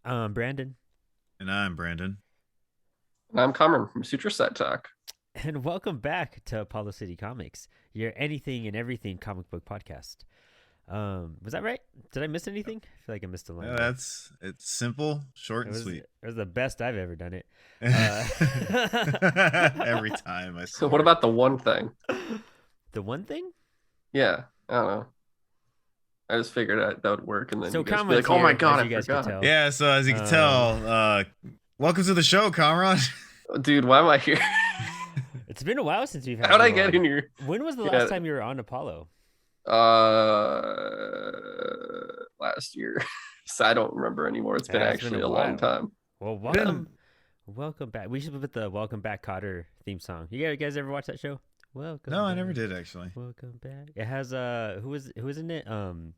Brandon, And I'm Brandon. And I'm Kamron from Sutro Sidetalk. and welcome back to Apollo City Comics, your anything and everything comic book podcast. Was that right? Did I miss anything? I feel like I missed a line. Yeah, it's simple, short, It and was sweet. it was the best I've ever done it. Every time, I So swear. what about the one thing? The one thing? Yeah, I don't know. I just figured that would work, and then So you guys would be Kamron's like, "Oh my here, god, as I you guys could forgot." tell. Yeah, so as you can tell, welcome to the show, Kamron. Dude, why am I here? It's been a while since we've had How'd I you get on. in here? When was the Yeah. last time you were on Apollo? Last year. So I don't remember anymore. It's been Yeah, actually a long while. time. Well, welcome back. We should put the Welcome Back Cotter theme song. You guys ever watch that show? Welcome. No, I back. never did actually. Welcome back. It has who was in it? John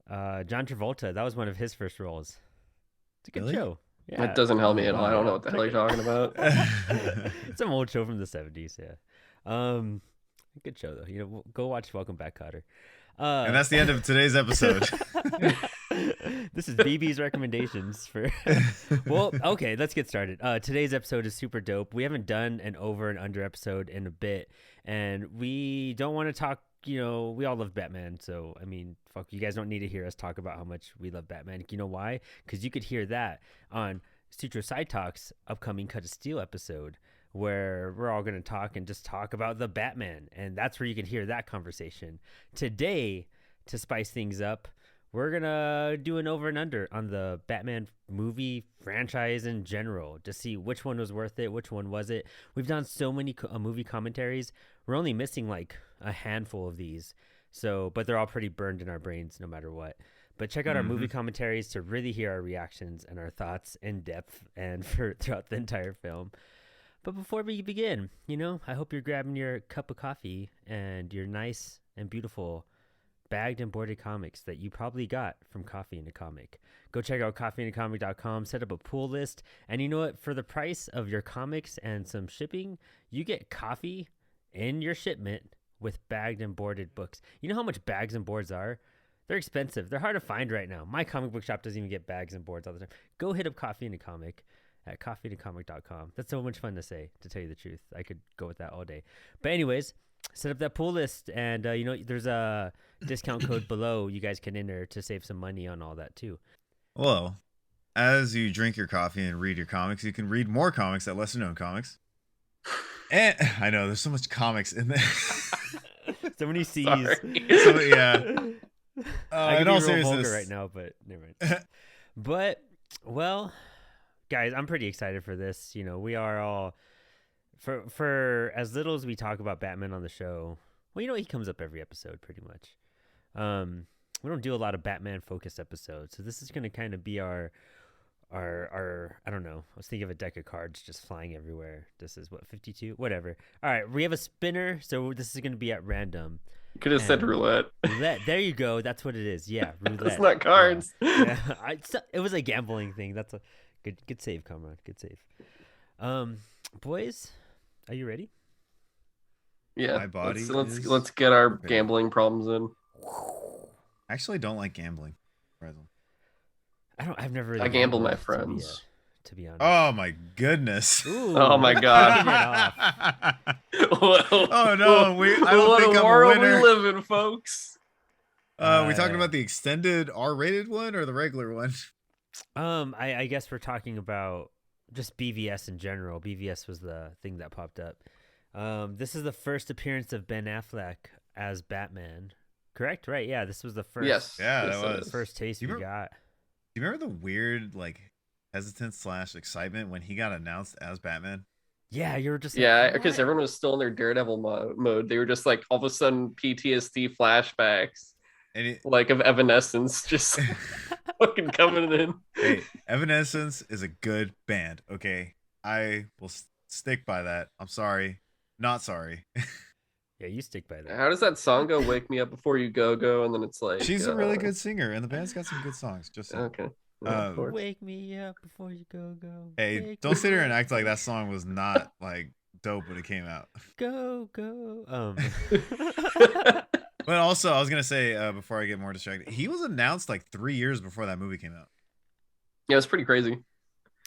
Travolta. That was one of his first roles. It's a good Really? show. Yeah. That doesn't help me at all. I don't know wow. what the hell you're talking about. It's an old show from the 70s, yeah. Good show though. Go watch Welcome Back, Cotter. And that's the end of today's episode. This is BB's recommendations for well, okay, let's get started. Today's episode is super dope. We haven't done an over and under episode in a bit, and we don't want to talk, we all love Batman, so I mean, fuck, you guys don't need to hear us talk about how much we love Batman. You know why? Because you could hear that on Sutro Sidetalk's upcoming Cut of Steel episode, where we're all going to talk about the Batman, and that's where you can hear that conversation. Today, to spice things up, we're going to do an over and under on the Batman movie franchise in general to see which one was worth it, which one was it. We've done so many movie commentaries. We're only missing like a handful of these. But they're all pretty burned in our brains no matter what. But check out our movie commentaries to really hear our reactions and our thoughts in depth and throughout the entire film. But before we begin, I hope you're grabbing your cup of coffee and your nice and beautiful bagged and boarded comics that you probably got from Coffee and a Comic. Go check out coffeeandacomic.com, set up a pool list, and you know what? For the price of your comics and some shipping, you get coffee in your shipment with bagged and boarded books. You know how much bags and boards are? They're expensive. They're hard to find right now. My comic book shop doesn't even get bags and boards all the time. Go hit up Coffee and a Comic at coffeeandacomic.com. That's so much fun to say, to tell you the truth. I could go with that all day. But anyways, set up that pool list, and there's a discount code below you guys can enter to save some money on all that too. Well, as you drink your coffee and read your comics, you can read more comics at Lesser Known Comics. And I know there's so much comics in there. So many C's. So, yeah. I in could all be real vulgar seriousness, right now, but never mind. But well, guys, I'm pretty excited for this. We are all for as little as we talk about Batman on the show. Well, he comes up every episode pretty much. We don't do a lot of Batman focused episodes, so this is going to kind of be our I don't know. I was thinking of a deck of cards just flying everywhere. This is what, 52, whatever. All right, we have a spinner, so this is going to be at random. You could have said roulette. Roulette. There you go. That's what it is. Yeah, roulette. It's not cards. Yeah. It was a gambling thing. That's a good save, Kamron. Good save. Boys, are you ready? Yeah. My body Let's get our gambling problems in. I actually don't like gambling. I've never really I gamble my gambled, friends. to be honest. Oh my goodness. Ooh, Oh my God. Oh no, I don't what think a I'm a world winner. we live in, folks. We talking about the extended R-rated one or the regular one? I guess we're talking about just BVS in general. BVS was the thing that popped up. This is the first appearance of Ben Affleck as Batman. Correct? Right? Yeah, this was the first. Yes. Yeah, yes, that it was. is. First taste we got. Do you remember the weird hesitance / excitement when he got announced as Batman? Yeah, you were just Yeah, because everyone was still in their Daredevil mode. They were just like all of a sudden PTSD flashbacks, And of Evanescence, just fucking coming in. hey, Evanescence is a good band. Okay, I will stick by that. I'm sorry, not sorry. Yeah, you stick by that. How does that song go? Wake me up before you go go, and then it's like She's a really good singer, and the band's got some good songs. Just saying. Okay. Yeah, of course. Wake me up before you go. Hey, Wake don't sit here and act like that song was not dope when it came out. Go. But also, I was gonna say before I get more distracted, he was announced 3 years before that movie came out. Yeah, it's pretty crazy.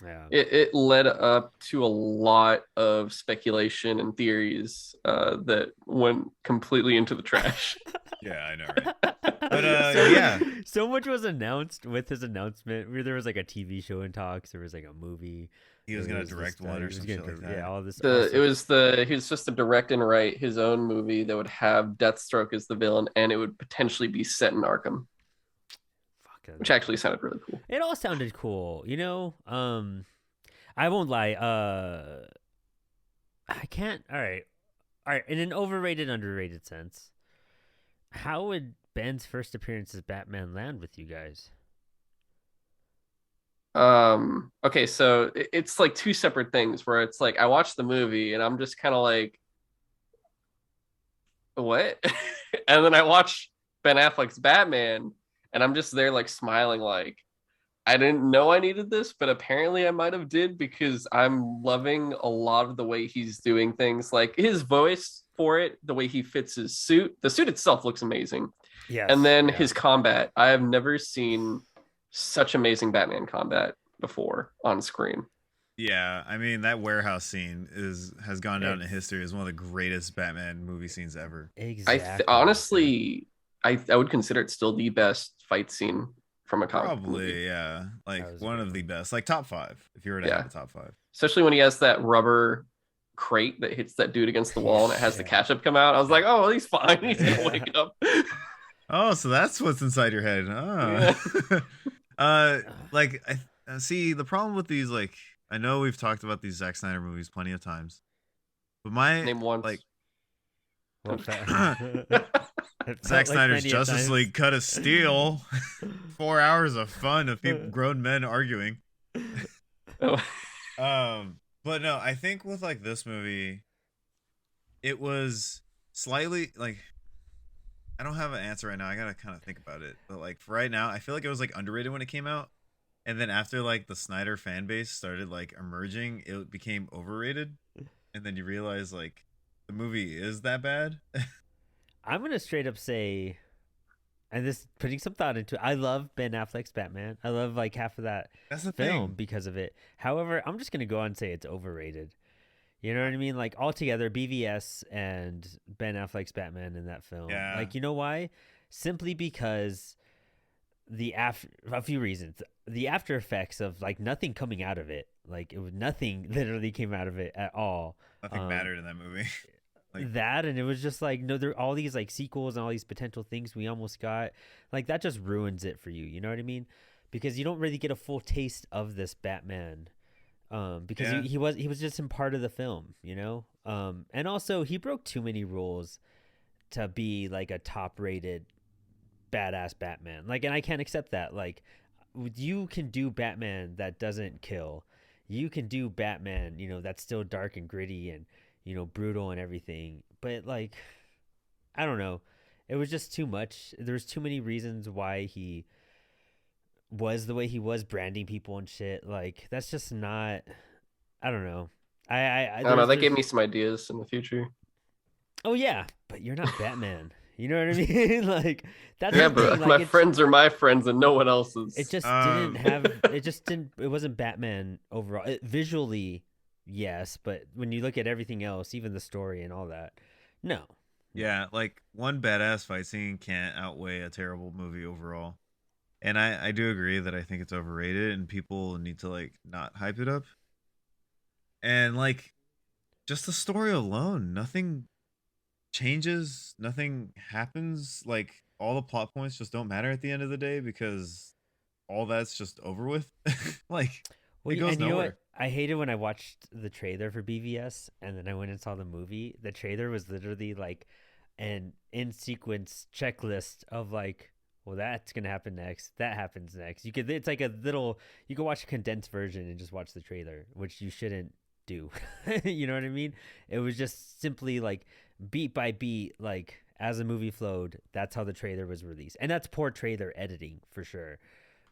Yeah. It led up to a lot of speculation and theories that went completely into the trash. Yeah, I know, right? But so, yeah, so much was announced with his announcement. Where there was like a TV show in talks. There was like a movie. he was There gonna was this direct one he or was some gonna shit like yeah, that. all this The it also. was he was supposed to direct and write his own movie that would have Deathstroke as the villain, and it would potentially be set in Arkham, Fuck, which actually sounded really cool. it all sounded cool, you know. I won't lie. I can't. All right. In an overrated, underrated sense, how would Ben's first appearance as Batman land with you guys? Okay, so it's like two separate things where it's like I watched the movie and I'm just kind of like, what? And then I watch Ben Affleck's Batman and I'm just there like smiling like I didn't know I needed this, but apparently I might have did because I'm loving a lot of the way he's doing things, like his voice for it, the way he fits his suit. The suit itself looks amazing. And Yes. then Yeah. his combat. I have never seen such amazing Batman combat before on screen. Yeah, I mean that warehouse scene has gone down in history as one of the greatest Batman movie scenes ever. Exactly. Honestly, I would consider it still the best fight scene from a comic movie. Probably, yeah, like That was a one good of the one. best, like top 5. If you were to Yeah. have a top 5, Especially when he has that rubber crate that hits that dude against the wall and it has the Yeah. ketchup come out. I was like, oh, he's fine. He's gonna wake up. oh, so that's what's inside your head. Like I see the problem with these. Like I know we've talked about these Zack Snyder movies plenty of times, but my Name one. like Well, Zack Snyder's Justice League cut of steel. 4 hours of fun of people, grown men arguing. Oh. But no, I think with like this movie, it was slightly like I don't have an answer right now. I gotta kind of think about it. But like for right now, I feel like it was like underrated when it came out, and then after like the Snyder fan base started like emerging, it became overrated, and then you realize like the movie is that bad. I'm gonna straight up say, and this putting some thought into it. I love Ben Affleck's Batman. I love like half of that That's the film thing. because of it. However, I'm just gonna go on and say it's overrated. You know what I mean? Like altogether, BVS and Ben Affleck's Batman in that film. Yeah. Like you know why? Simply because a few reasons. The after effects of like nothing coming out of it. Like it was nothing literally came out of it at all. Nothing mattered in that movie. Like, that and it was just like no, there all these like sequels and all these potential things we almost got. Like that just ruins it for you. You know what I mean? Because you don't really get a full taste of this Batman. Because Yeah. he was just in part of the film, you know. And also he broke too many rules to be like a top rated badass Batman. Like, and I can't accept that. Like, you can do Batman that doesn't kill. You can do Batman, you know, that's still dark and gritty and, you know, brutal and everything. But like, I don't know. It was just too much. There's too many reasons why he was the way he was, branding people and shit. Like, that's just not. I don't know. I don't know. That gave me some ideas in the future. Oh yeah, but you're not Batman. You know what I mean? Like that's Yeah, the but thing. Like, my friends are my friends and no one else's. It just Um, didn't have. It just didn't. It wasn't Batman overall. Visually, yes, but when you look at everything else, even the story and all that, no. yeah, like one badass fight scene can't outweigh a terrible movie overall. And I do agree that I think it's overrated and people need to like not hype it up. And like just the story alone, nothing changes, nothing happens. Like all the plot points just don't matter at the end of the day because all that's just over with. Like Well, it goes and you know nowhere. what? I hated when I watched the trailer for BVS and then I went and saw the movie. The trailer was literally like an in sequence checklist of like, well, that's gonna happen next. That happens next. You could. It's like a little. You could watch a condensed version and just watch the trailer, which you shouldn't do. You know what I mean? It was just simply like beat by beat, like as the movie flowed. That's how the trailer was released, and that's poor trailer editing for sure.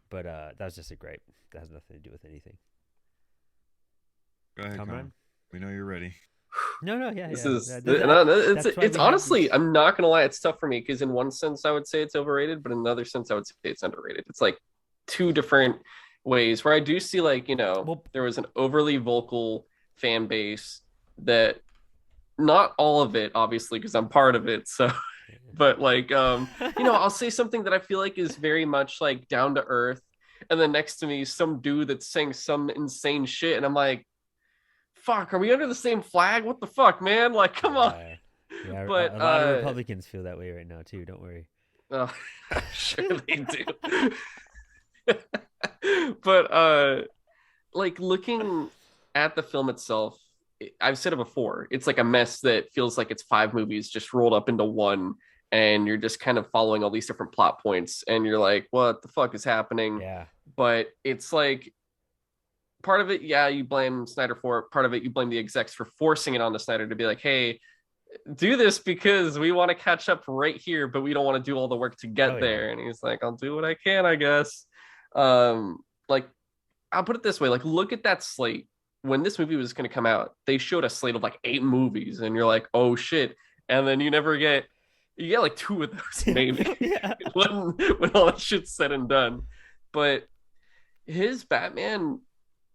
But that was just a gripe. That has nothing to do with anything. Go ahead, Kamron? Kamron. We know you're ready. No, yeah. This yeah. is That's why it's we have honestly, these- I'm not gonna lie, it's tough for me because in one sense I would say it's overrated, but in another sense I would say it's underrated. It's like two different. ways where I do see like, Well, there was an overly vocal fan base that not all of it, obviously, because I'm part of it. So, but like, I'll say something that I feel like is very much like down to earth. And then next to me, some dude that's saying some insane shit. And I'm like, fuck, are we under the same flag? What the fuck, man? Like, come on. yeah, yeah. But, A lot of Republicans feel that way right now too. Don't worry. I'm sure they do. But, like looking at the film itself, I've said it before. It's like a mess that feels like it's five movies just rolled up into one, and you're just kind of following all these different plot points, and you're like, "What the fuck is happening?" Yeah. But it's like part of it, yeah, you blame Snyder for it. Part of it, you blame the execs for forcing it on the Snyder to be like, "Hey, do this because we want to catch up right here, but we don't want to do all the work to get there." And he's like, "I'll do what I can, I guess." Like I'll put it this way, like look at that slate. When this movie was going to come out, they showed a slate of like 8 movies, and you're like, oh shit. And then you get like 2 of those maybe Yeah. when all that shit's said and done. But his Batman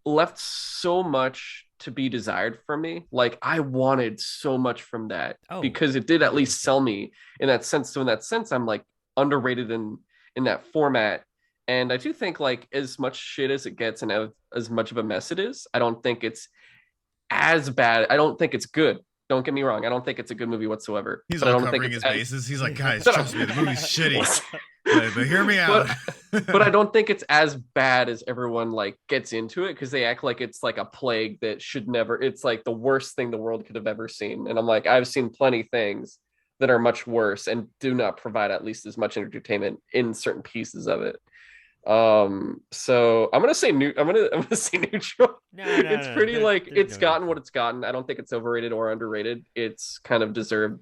left so much to be desired from me. Like I wanted so much from that because it did at least sell me in that sense. So in that sense, I'm like underrated in that format. And I do think like as much shit as it gets and as much of a mess it is, I don't think it's as bad. I don't think it's good. Don't get me wrong. I don't think it's a good movie whatsoever. He's but all I don't covering think his it's bases. He's like, guys, trust me, the movie's shitty. But hear me out. But I don't think it's as bad as everyone like gets into it, because they act like it's like a plague that should never. It's like the worst thing the world could have ever seen. And I'm like, I've seen plenty things that are much worse and do not provide at least as much entertainment in certain pieces of it. So I'm gonna say I'm gonna say neutral. It's pretty like it's gotten what it's gotten. I don't think it's overrated or underrated. It's kind of deserved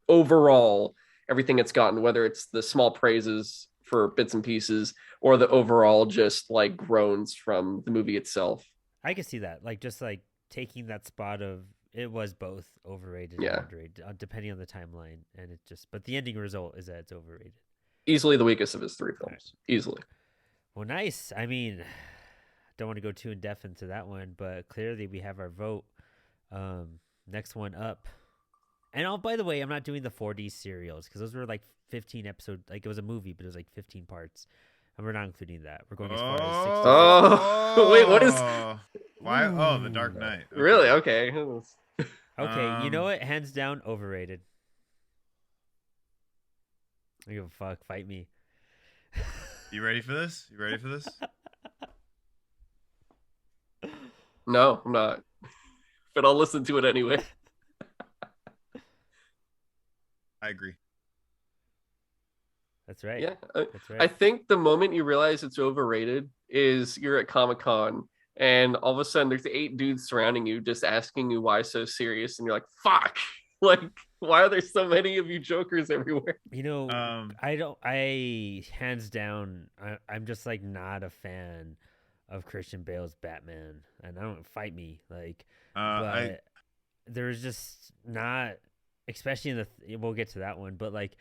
overall everything it's gotten, whether it's the small praises for bits and pieces or the overall just like groans from the movie itself. I can see that. Like just like taking that spot of it was both overrated Yeah. and underrated, depending on the timeline, and it just. But the ending result is that it's overrated. Easily the weakest of his 3 films. Right. Easily. Well, nice. I mean, don't want to go too in depth into that one, but clearly we have our vote. Next one up. And by the way, I'm not doing the 4D serials because those were like 15 episodes. Like it was a movie, but it was like 15 parts. And we're not including that. We're going as far as 6. Oh, wait, what is? Why? Oh, The Dark Knight. Okay. Really? Okay. Okay, you know what? Hands down, overrated. I give a fuck. Fight me. You ready for this? You ready for this? No, I'm not. But I'll listen to it anyway. I agree. That's right. Yeah. That's right. I think the moment you realize it's overrated is you're at Comic-Con and all of a sudden there's 8 dudes surrounding you just asking you why so serious, and you're like, fuck. Like, why are there so many of you jokers everywhere? You know, I hands down, I'm just like not a fan of Christian Bale's Batman, and I don't fight me like, but there's just not, especially in we'll get to that one, but like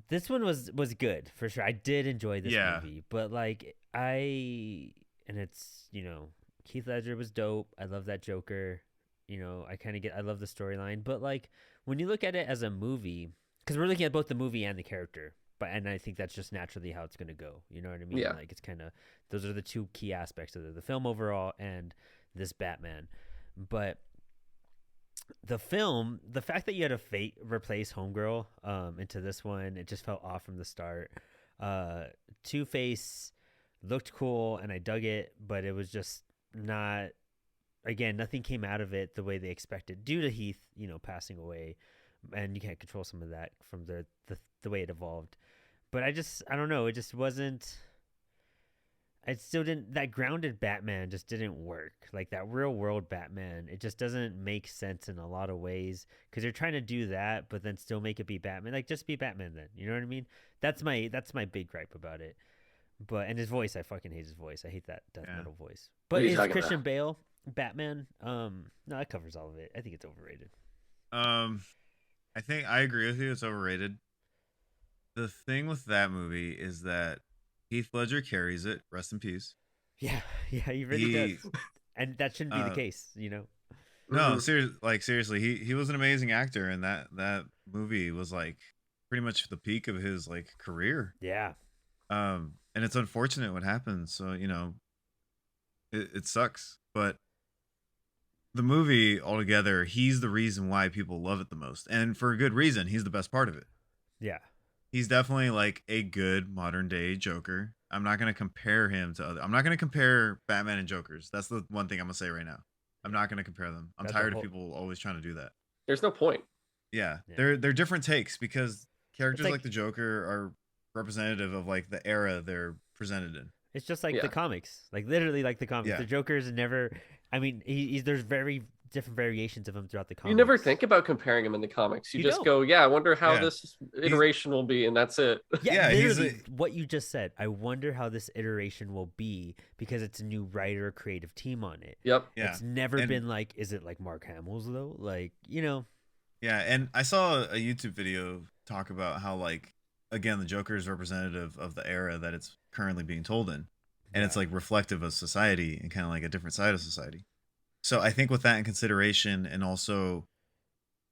this one was good for sure. I did enjoy this movie, but like and it's, Heath Ledger was dope. I love that Joker. I love the storyline, but like when you look at it as a movie, because we're looking at both the movie and the character, and I think that's just naturally how it's going to go. You know what I mean? Yeah. Like it's kind of, those are the 2 key aspects of the film overall and this Batman. But the film, the fact that you had to replace Homegirl into this one, it just felt off from the start. Two-Face looked cool and I dug it, but it was just not. Again, nothing came out of it the way they expected due to Heath, passing away, and you can't control some of that from the way it evolved. But I don't know. It just wasn't. It still didn't. That grounded Batman just didn't work. Like that real world Batman, it just doesn't make sense in a lot of ways because you're trying to do that, but then still make it be Batman. Like just be Batman then. You know what I mean? That's my big gripe about it. And his voice, I fucking hate his voice. I hate that death metal voice. But is Christian Bale Batman? No, that covers all of it. I think it's overrated. I think I agree with you. It's overrated. The thing with that movie is that Heath Ledger carries it. Rest in peace. Yeah, yeah, he really He does, and that shouldn't be the uh case, you know. no, Mhm. seriously, he was an amazing actor, and that movie was like pretty much the peak of his like career. Yeah, And it's unfortunate what happened. So it sucks, but the movie altogether, he's the reason why people love it the most, and for a good reason. He's the best part of it. yeah, He's definitely like a good modern day Joker. I'm not gonna compare him to other. I'm not gonna compare Batman and Jokers. That's the one thing I'm gonna say right now. I'm not gonna compare them. I'm that's a tired of whole. people always trying to do that. There's no point. Yeah, Yeah, they're different takes because it's characters like like the Joker are representative of like the era they're presented in. it's just like the Yeah. comics, like literally like the comics. Yeah, The Joker's never. I mean, he's there's very different variations of him throughout the You never comics. think about comparing him in the comics. You You just don't. go, yeah, I wonder how yeah. this He's iteration will be, and that's it. Yeah, yeah he's literally a what you just said. I wonder how this iteration will be because it's a new writer creative team on it. Yep. yeah, It's never and been like, is it like Mark Hamill's though? Like, you know, yeah, and I saw a YouTube video talk about how like again the Joker is representative of the era that it's currently being told in, and it's yeah, like reflective of society and kind of like a different side of society. So I think with that in consideration, and also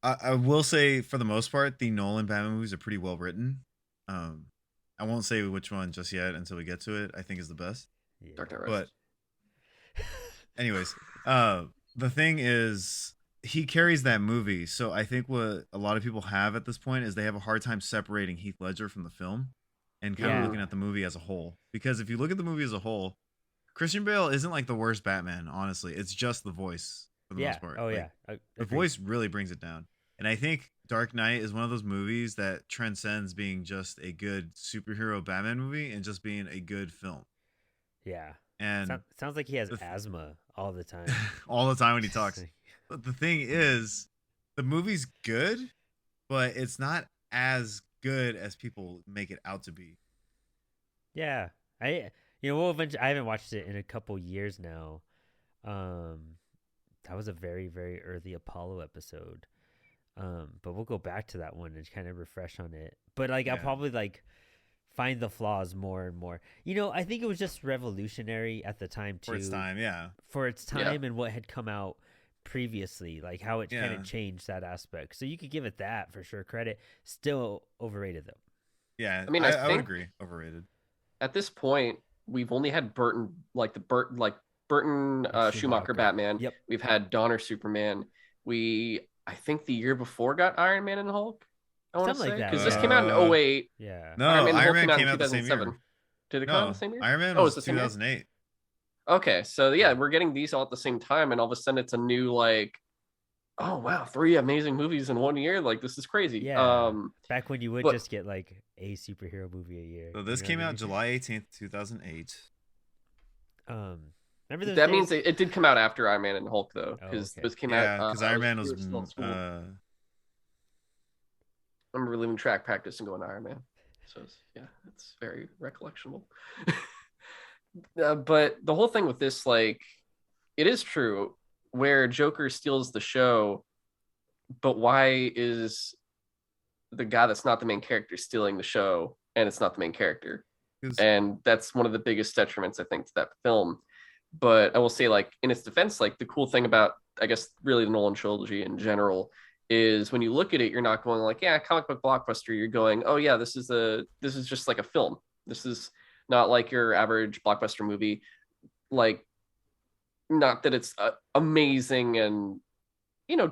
I will say for the most part, the Nolan Batman movies are pretty well written. Um, I won't say which one just yet until we get to it. I think is the best. yeah, Dark Knight But Rises. anyways, the thing is, he carries that movie. So I think what a lot of people have at this point is they have a hard time separating Heath Ledger from the film and kind of yeah, looking at the movie as a whole. Because if you look at the movie as a whole, Christian Bale isn't like the worst Batman. Honestly, it's just the voice for the yeah. most part. Oh Like, yeah, the agreed. voice really brings it down. And I think Dark Knight is one of those movies that transcends being just a good superhero Batman movie and just being a good film. Yeah, And sounds like he has the th- asthma all the time. all the time when he talks. But the thing is, the movie's good, but it's not as good as people make it out to be. Yeah, we'll eventually. I haven't watched it in a couple years now. Um, that was a very very early Apollo episode. But we'll go back to that one and kind of refresh on it. But like, I'll Yeah. probably like find the flaws more and more. I think it was just revolutionary at the time too, For its time, yeah. for its Yeah. time and what had come out previously, like how it kind Yeah. of changed that aspect. So you could give it that for sure credit. Still overrated though. Yeah. I mean, I I would think agree. Overrated. at this point, we've only had Burton, like Burton Like Schumacher Batman. Yep. We've had Donner Superman. I think the year before got Iron Man and Hulk. I want to Something say like that, because this yeah. came out in 08. Yeah. No, Iron Man and Iron Hulk Man came out came in out the same 2007. year. Did it come out No, the same year? Iron Man Oh, was it's the same year? 2008. Okay, so yeah, we're getting these all at the same time, and all of a sudden it's a new like, oh wow, 3 amazing movies in 1 year. Like this is crazy. Yeah. Back when you would but- just get like a superhero movie a year. So this you know came what I out mean? July 18th, 2008. Remember those that days? means it did come out after Iron Man and Hulk though, Oh, because okay. this came Yeah, out. because Iron Man we was were still in school. uh I remember leaving track practice and going to Iron Man. So it's very recollectionable. But the whole thing with this, like, it is true where Joker steals the show, but why is the guy that's not the main character stealing the show and it's not the main character? 'cause- And that's one of the biggest detriments, I think, to that film. But I will say, like, in its defense, like, the cool thing about, I guess, really the Nolan trilogy in general is when you look at it, you're not going like, yeah, comic book blockbuster. You're going, oh yeah, this is just like a film. This is not like your average blockbuster movie. Like, not that it's amazing, and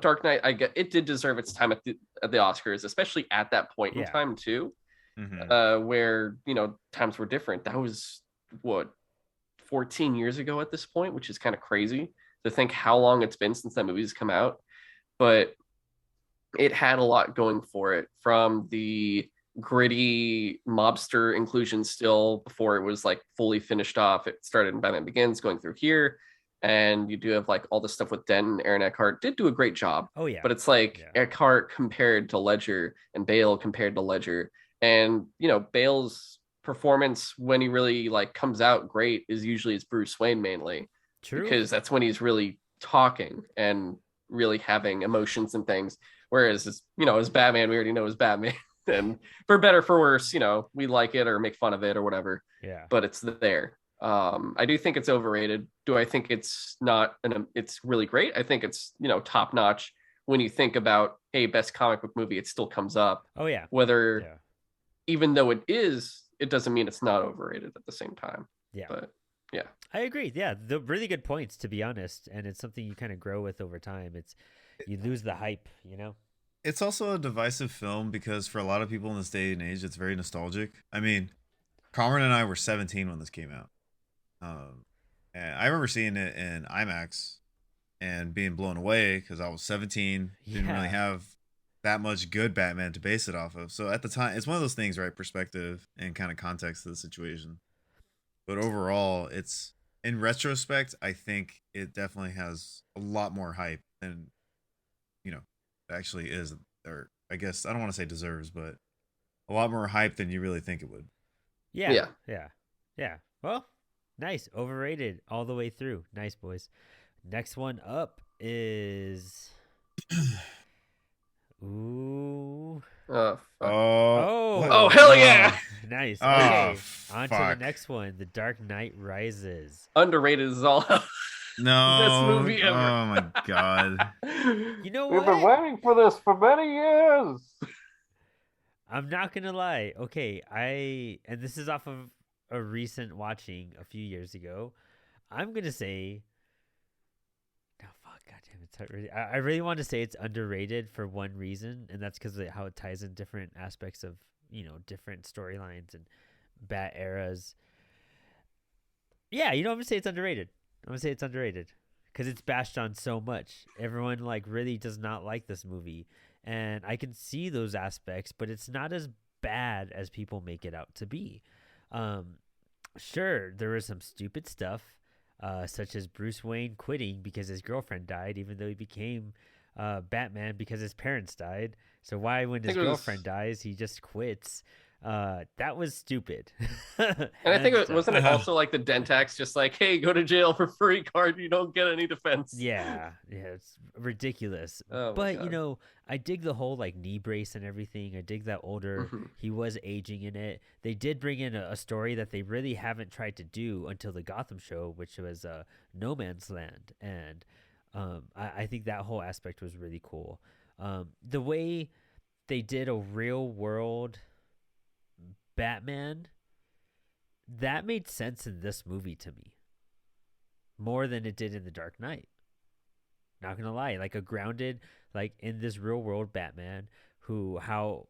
Dark Knight, I get it did deserve its time at the Oscars, especially at that point in Yeah. time too, Mhm. where times were different. That was what 14 years ago at this point, which is kind of crazy to think how long it's been since that movie's come out. But it had a lot going for it, from the gritty mobster inclusion still before it was like fully finished off. It started in Batman Begins, going through here, and you do have like all the stuff with Denton. Aaron Eckhart did do a great job, Oh yeah. but it's like Yeah. Eckhart compared to Ledger and Bale compared to Ledger, and Bale's performance when he really like comes out great is usually as Bruce Wayne mainly, True. because that's when he's really talking and really having emotions and things. Whereas as Batman, we already know as Batman, and for better for worse, we like it or make fun of it or whatever, yeah. but it's there. I do think it's overrated. Do I think it's not it's really great? I think it's, top notch. When you think about a best comic book movie, it still comes up. Oh yeah, Whether, yeah, even though it is, it doesn't mean it's not overrated at the same time. yeah. But yeah. I agree. Yeah, the really good points, to be honest, and it's something you kind of grow with over time. It's you lose the hype, you know. It's also a divisive film because for a lot of people in this day and age, it's very nostalgic. I mean, Kamron and I were 17 when this came out. And I remember seeing it in IMAX and being blown away because I was 17, didn't really Yeah, have that much good Batman to base it off of. So at the time, it's one of those things, right? Perspective and kind of context to the situation. But overall, it's in retrospect, I think it definitely has a lot more hype than you know actually is, or I guess I don't want to say deserves, but a lot more hype than you really think it would. yeah, Yeah. yeah, yeah. Well, nice. Overrated all the way through. Nice, boys. Next one up is ooh. Oh, fuck. Oh, what? Oh, Oh, hell yeah. nice. Oh, Okay, on to the fuck. next one. The Dark Knight Rises. Underrated is all. Best No. movie ever. Oh my god. You know We've been what? waiting for this for many years. I'm not gonna lie. Okay, and this is off of a recent watching a few years ago. I'm gonna say, no, fuck, goddamn, I really want to say it's underrated for one reason, and that's because of how it ties in different aspects of different storylines and bat eras. Yeah, I'm gonna say it's underrated. I'm gonna say it's underrated because it's bashed on so much. Everyone like really does not like this movie, and I can see those aspects, but it's not as bad as people make it out to be. Um, sure, there was some stupid stuff, such as Bruce Wayne quitting because his girlfriend died, even though he became Batman because his parents died. So why, when I his think it was, girlfriend dies, he just quits? That was stupid. and I think And it wasn't it also like the Dentax just like, hey, go to jail for free card, you don't get any defense. yeah, it's ridiculous. Oh my But god. I dig the whole like knee brace and everything. I dig that older Mhm. he was aging in it. They did bring in a story that they really haven't tried to do until the Gotham show, which was No Man's Land, and I think that whole aspect was really cool. The way they did a real world Batman, that made sense in this movie to me more than it did in The Dark Knight. Not gonna lie, like a grounded, like in this real world Batman, who how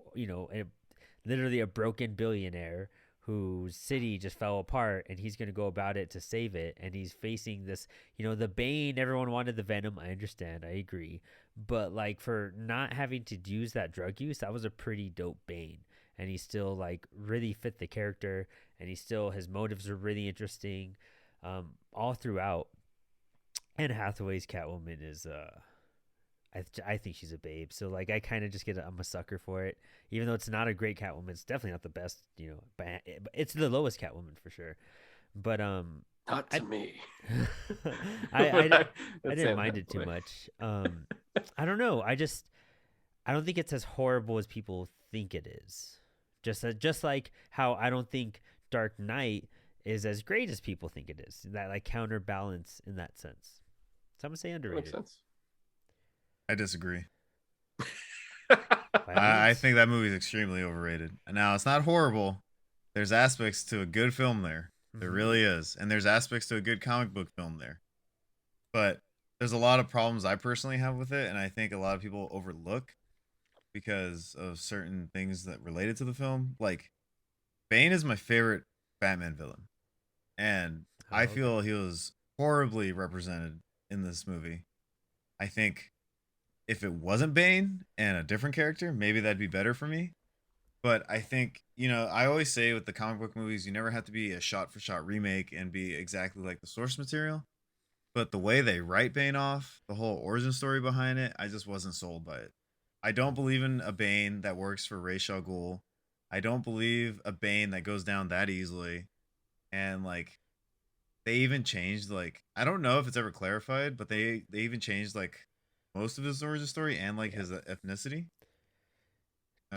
literally a broken billionaire whose city just fell apart, and he's gonna go about it to save it, and he's facing this, the Bane. Everyone wanted the Venom. I understand, I agree, but like for not having to use that drug use, that was a pretty dope Bane, and he still like really fit the character, and his motives are really interesting, all throughout. And Hathaway's Catwoman is I think she's a babe. So like I kind of just I'm a sucker for it. Even though it's not a great Catwoman, it's definitely not the best, but it's the lowest Catwoman for sure. But Not I to me. I I, That's I didn't mind it too much. I don't know. I don't think it's as horrible as people think it is. Just like how I don't think Dark Knight is as great as people think it is. That like counterbalance in that sense. So I'm gonna say That makes underrated. sense. I disagree. By all I means. think that movie is extremely overrated. Now it's not horrible. There's aspects to a good film there. There Mhm. really is, and there's aspects to a good comic book film there. But there's a lot of problems I personally have with it, and I think a lot of people overlook because of certain things that related to the film. Like Bane is my favorite Batman villain, and Oh, I okay. feel he was horribly represented in this movie. I think if it wasn't Bane and a different character, maybe that'd be better for me. But I think, I always say with the comic book movies, you never have to be a shot for shot remake and be exactly like the source material. But the way they write Bane off, the whole origin story behind it, I just wasn't sold by it. I don't believe in a Bane that works for Ra's al Ghul. I don't believe a Bane that goes down that easily. And like they even changed, like I don't know if it's ever clarified, but they even changed like most of his origin story and like Yeah. his ethnicity.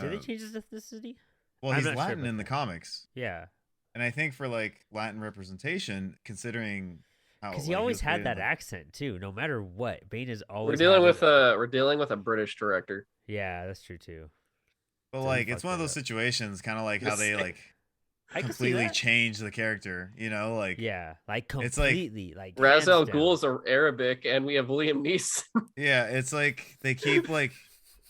Did they Uh, change his ethnicity? well, I'm he's not sure Latin about in the that. comics. Yeah. And I think for like Latin representation, considering how Because he like he always was had created in that like accent too. No matter what, Bane has We're always dealing had with it. a British director. Yeah, that's true too. but So he like it's fucked one of it those up. situations kind of like how Just they saying. like I could see completely that. change the character, like Yeah, like it's like completely, like Ra's hands al down. Ghul's are Arabic, and we have Liam Neeson. yeah, it's like they keep like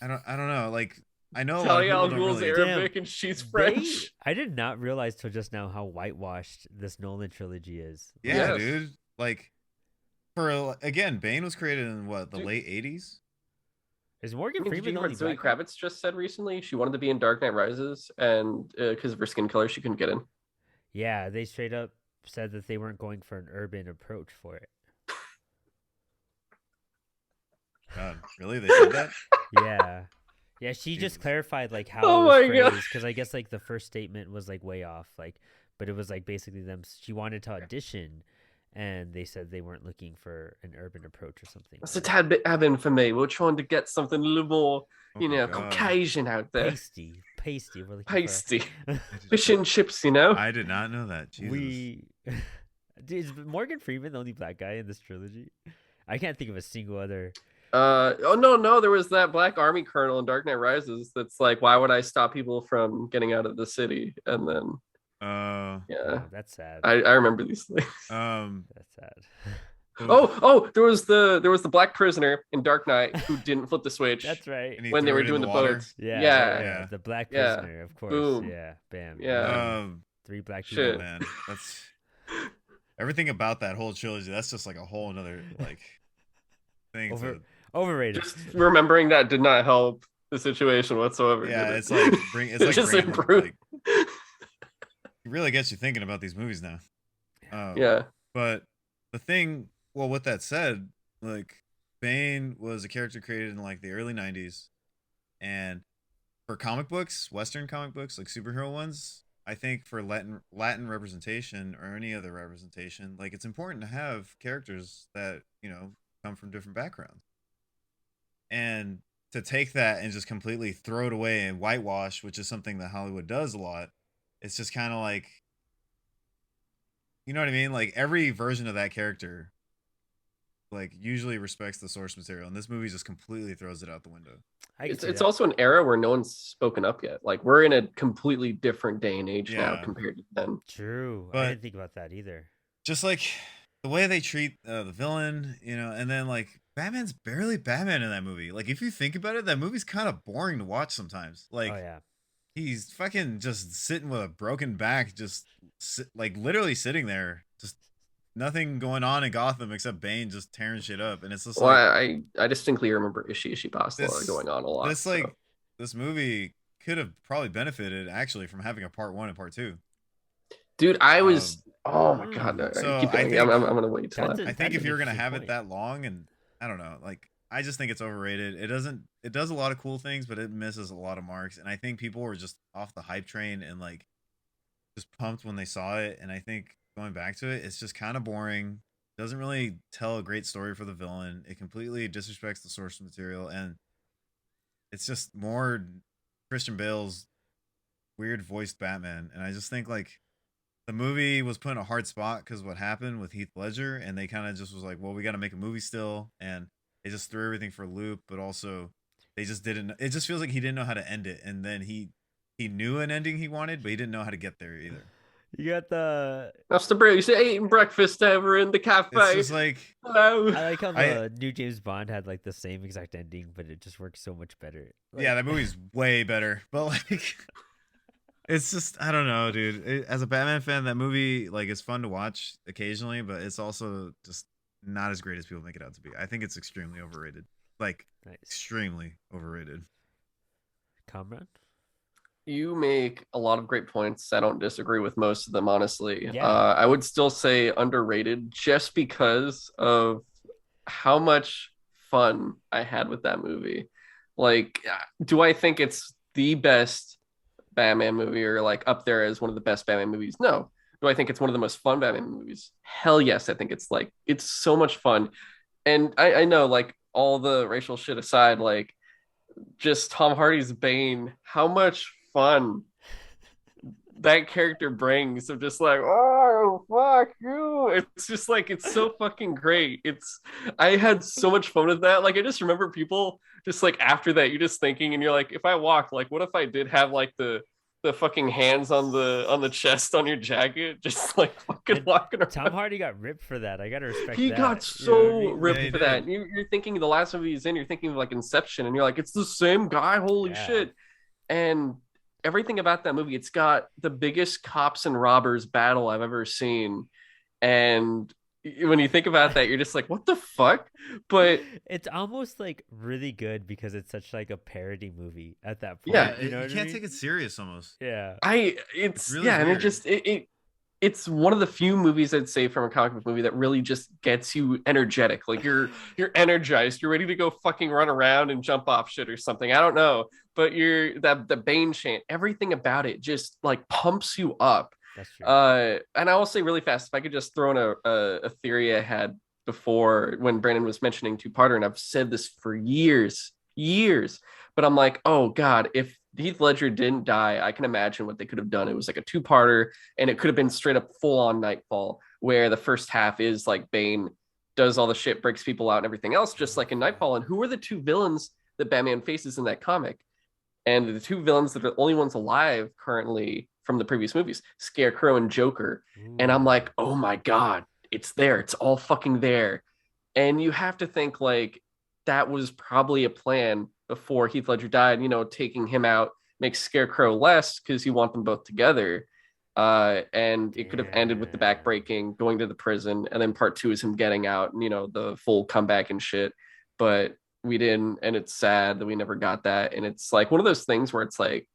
I don't know, like I know a lot of Talia people al don't Ghul's really Damn, Arabic, and she's they. French. I did not realize till just now how whitewashed this Nolan trilogy is. yeah, Like, Yes. dude, like for again, Bane was created in what, the Dude, late 80s. is I Morgan mean, did you Freeman the hear only what Zoe black guy? Kravitz just said recently? She wanted to be in Dark Knight Rises, and because of her skin color, she couldn't get in. Yeah, they straight up said that they weren't going for an urban approach for it. God, really, they said that? Yeah. Yeah, she just Jesus. clarified like how Oh it was my God. phrased because I guess like the first statement was like way off, like, but it was like basically them. She wanted to audition, and they said they weren't looking for an urban approach or something. That's a tad bit Evan for me. We're trying to get something a little more, Oh my God. Caucasian out there. Pasty. We're looking Pasty. I Fish did, and chips, I did not know that. Jesus. we. Dude, is Morgan Freeman the only black guy in this trilogy? I can't think of a single other. Oh no, there was that black army colonel in Dark Knight Rises that's like, why would I stop people from getting out of the city? And then yeah, Oh, that's sad. I remember these things. That's sad. There was the black prisoner in Dark Knight who didn't flip the switch That's right. and he when they threw were it in doing the water. boats. Yeah, Yeah. the black Yeah. prisoner, of course. Boom. Yeah, bam. Yeah. 3 black Shit. people. Man, that's everything about that whole trilogy. That's just like a whole another like thing. Overrated. Just remembering that did not help the situation whatsoever. Yeah, did it? it's like It just bringing, improved. like, it really gets you thinking about these movies now. Yeah. But the thing, well, with that said, like Bane was a character created in like the early '90s, and for comic books, Western comic books, like superhero ones, I think for Latin representation or any other representation, like it's important to have characters that come from different backgrounds, and to take that and just completely throw it away and whitewash, which is something that Hollywood does a lot. It's just kind of like, you know what I mean? Like every version of that character, like usually respects the source material, and this movie just completely throws it out the window. It's also an era where no one's spoken up yet. Like we're in a completely different day and age now Yeah. compared to then. True. I But- didn't think about that either. Just like the way they treat the villain, and then like Batman's barely Batman in that movie. Like if you think about it, that movie's kind of boring to watch sometimes. Like Oh yeah. he's fucking just sitting with a broken back, just like literally sitting there, just nothing going on in Gotham except Bane just tearing shit up, and it's just Well, like I distinctly remember Ishi Pasta This- going on a lot. this so. like this movie could have probably benefited actually from having a part 1 and part 2. Dude, I was. Oh my god! No, so keep going. I think- I'm gonna wait till That's after. I think That's if an you're gonna interesting have point. it that long, and I don't know, like I just think it's overrated. It does a lot of cool things, but it misses a lot of marks. And I think people were just off the hype train and like just pumped when they saw it. And I think going back to it, it's just kind of boring. Doesn't really tell a great story for the villain. It completely disrespects the source material, and it's just more Christian Bale's weird voiced Batman. And I just think like the movie was put in a hard spot because what happened with Heath Ledger, and they kind of just was like, well, we got to make a movie still, and they just threw everything for a loop. But also, they just didn't. It just feels like he didn't know how to end it, and then he knew an ending he wanted, but he didn't know how to get there either. You got the. That's the break. You eating breakfast over in the cafe. It's just like Hello. I like how the new James Bond had like the same exact ending, but it just works so much better. Like, yeah, that movie's way better, but like. It's just I don't know, dude. As a Batman fan, that movie like is fun to watch occasionally, but it's also just not as great as people make it out to be. I think it's extremely overrated. Like nice. extremely overrated. Kamron? You make a lot of great points. I don't disagree with most of them, honestly. Yeah. I would still say underrated just because of how much fun I had with that movie. Like, do I think it's the best Batman movie or like up there as one of the best Batman movies? No. Do I think it's one of the most fun Batman movies? Hell yes. I think it's so much fun. And I know, like, all the racial shit aside, like, just Tom Hardy's Bane, how much fun that character brings of just like, oh fuck you. It's just like it's so fucking great. I had so much fun with that. Like I just remember people just like after that, you're just thinking and you're like, if I walked, like what if I did have like the fucking hands on the chest on your jacket, just like fucking And walking Tom around. Hardy got ripped for that. I gotta respect He that. got You know what I so mean? Yeah, he ripped for that. did. And you're thinking the last movie he's in, you're thinking of like Inception, and you're like, it's the same guy. Holy Yeah. shit. And everything about that movie, it's got the biggest cops and robbers battle I've ever seen. And when you think about that, you're just like, what the fuck? But It's almost like really good because it's such like a parody movie at that point. yeah, You know you what I can't mean? take it serious almost. Yeah. it's really yeah, and weird. it's one of the few movies I'd say from a comic book movie that really just gets you energetic. Like you're energized, you're ready to go fucking run around and jump off shit or something. I don't know, but you're that the Bane chant, everything about it just like pumps you up. That's true. And I will say really fast, if I could just throw in a theory I had before when Brandon was mentioning two-parter, and I've said this for years, but I'm like, oh God, if Heath Ledger didn't die, I can imagine what they could have done. It was like a two-parter, and it could have been straight up full-on Nightfall, where the first half is like Bane does all the shit, breaks people out and everything else, just like in Nightfall. And who are the two villains that Batman faces in that comic? And the two villains that are the only ones alive currently from the previous movies, Scarecrow and Joker. And I'm Ooh. like, oh my God, it's there. It's all fucking there. And you have to think like that was probably a plan before Heath Ledger died, taking him out makes Scarecrow less because you want them both together. And it could have ended with the Damn. backbreaking, going to the prison, and then part two is him getting out and, the full comeback and shit. But we didn't, and it's sad that we never got that. And it's like one of those things where it's like,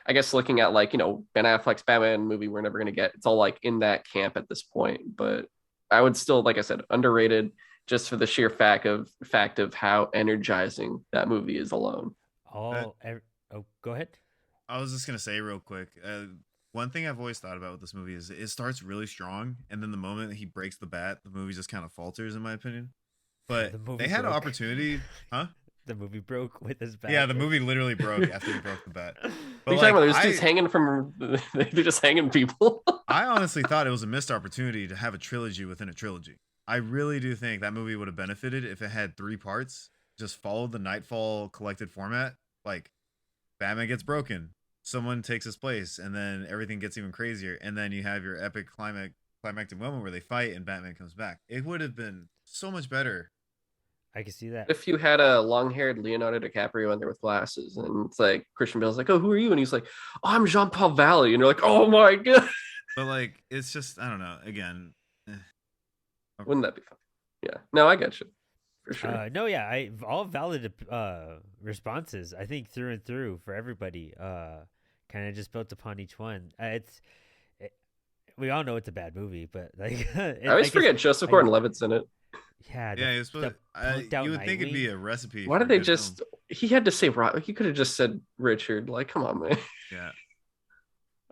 I guess looking at like, Ben Affleck's Batman movie, we're never going to get, it's all like in that camp at this point. But I would still, like I said, underrated just for the sheer fact of how energizing that movie is alone. Oh, go ahead. I was just gonna say real quick. One thing I've always thought about with this movie is it starts really strong, and then the moment that he breaks the bat, the movie just kind of falters, in my opinion. But The movie they had an broke. opportunity, huh? The movie broke with his back. Yeah, the movie literally broke after he broke the bat. What But are you talking like, about? There's dudes hanging from, they're just hanging people. I honestly thought it was a missed opportunity to have a trilogy within a trilogy. I really do think that movie would have benefited if it had 3 parts, just followed the Nightfall collected format. Like, Batman gets broken, someone takes his place, and then everything gets even crazier. And then you have your epic climactic moment where they fight and Batman comes back. It would have been so much better. I can see that. If you had a long-haired Leonardo DiCaprio in there with glasses, and it's like Christian Bale's like, "Oh, who are you?" And he's like, "Oh, I'm Jean-Paul Valley," and you're like, "Oh my God." But like, it's just, I don't know. Again, Wouldn't that be fun? Yeah. No, I get you for sure. No, yeah, all valid responses. I think through and through for everybody. Kind of just built upon each one. We all know it's a bad movie, but like I always forget Joseph Gordon-Levitt's in it. Yeah, yeah, it's the punked out you would think it'd be Nightwing. a recipe. Why for did a they good just? film. He had to say He could have just said Richard. Like, come on, man. Yeah.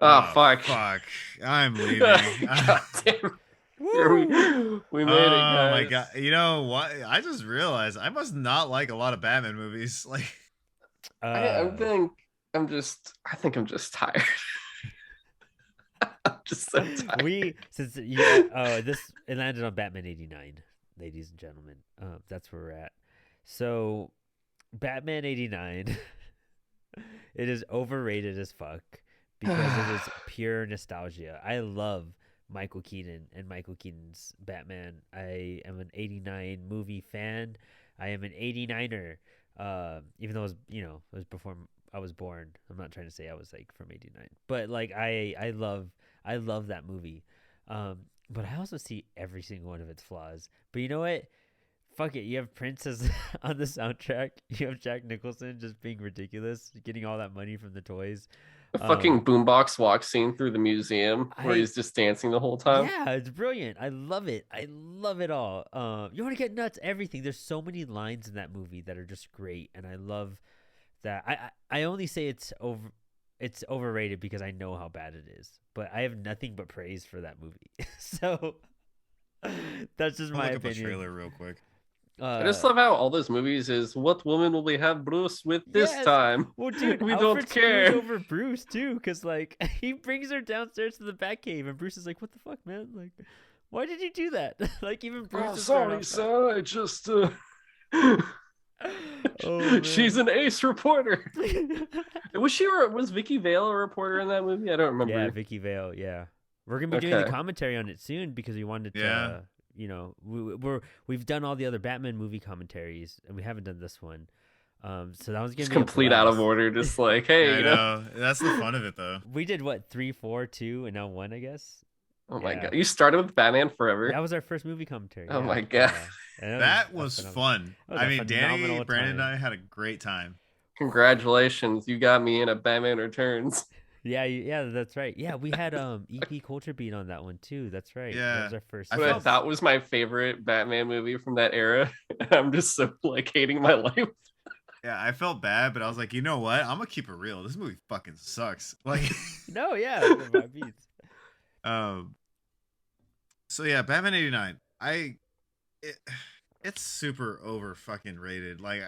Oh, fuck. Fuck. I'm leaving. God damn. Here we made it, guys. Oh my God. You know what? I just realized I must not like a lot of Batman movies. Like, I think I'm just tired. I'm just so tired. This it landed on Batman 89, ladies and gentlemen. That's where we're at. So Batman 89 it is overrated as fuck because it is pure nostalgia. I love Michael Keaton and Michael Keaton's Batman. I am an 89 movie fan. I am an 89er. Even though it was before I was born. I'm not trying to say I was like from 89. But like I love that movie. But I also see every single one of its flaws. But you know what? Fuck it. You have Prince on the soundtrack. You have Jack Nicholson just being ridiculous, getting all that money from the toys. The fucking boombox walk scene through the museum where he's just dancing the whole time. Yeah, it's brilliant. I love it. I love it all. You want to get nuts? Everything. There's so many lines in that movie that are just great, and I love that. I only say it's overrated because I know how bad it is, but I have nothing but praise for that movie. So that's just my look up a opinion. trailer real quick. I just love how all those movies is what woman will we have Bruce with this yes. time? Well, dude, we Alfred don't care. screws over Bruce too, because like he brings her downstairs to the Batcave, and Bruce is like, "What the fuck, man? Like, why did you do that?" Like even Bruce is thrown off sir. I just. Oh, She's man. an ace reporter. Was Vicky Vale a reporter in that movie? I don't remember. Yeah, Vicky Vale. Yeah, we're gonna be doing the Okay. commentary on it soon because we wanted to. Yeah. You know, we've done all the other Batman movie commentaries, and we haven't done this one. So that was gonna Just be a complete out of blast. order. Just like, hey, I you know. know. That's the fun of it, though. We did what 3, 4, 2, and now 1, I guess. Oh my Yeah. god, you started with Batman Forever. That was our first movie commentary. Oh yeah. my God. Yeah. And That was phenomenal. fun. That was I a mean, Danny, phenomenal Brandon, and time. I had a great time. Congratulations, you got me in a Batman Returns. Yeah, that's right. Yeah, we had EP Culture Beat on that one too. That's right. That Yeah. was our first. I But I felt- thought was my favorite Batman movie from that era. I'm just so like hating my life. Yeah, I felt bad, but I was like, you know what? I'm gonna keep it real. This movie fucking sucks. Like, No, yeah, the vibe beats. So yeah, Batman '89. It's super over fucking rated. Like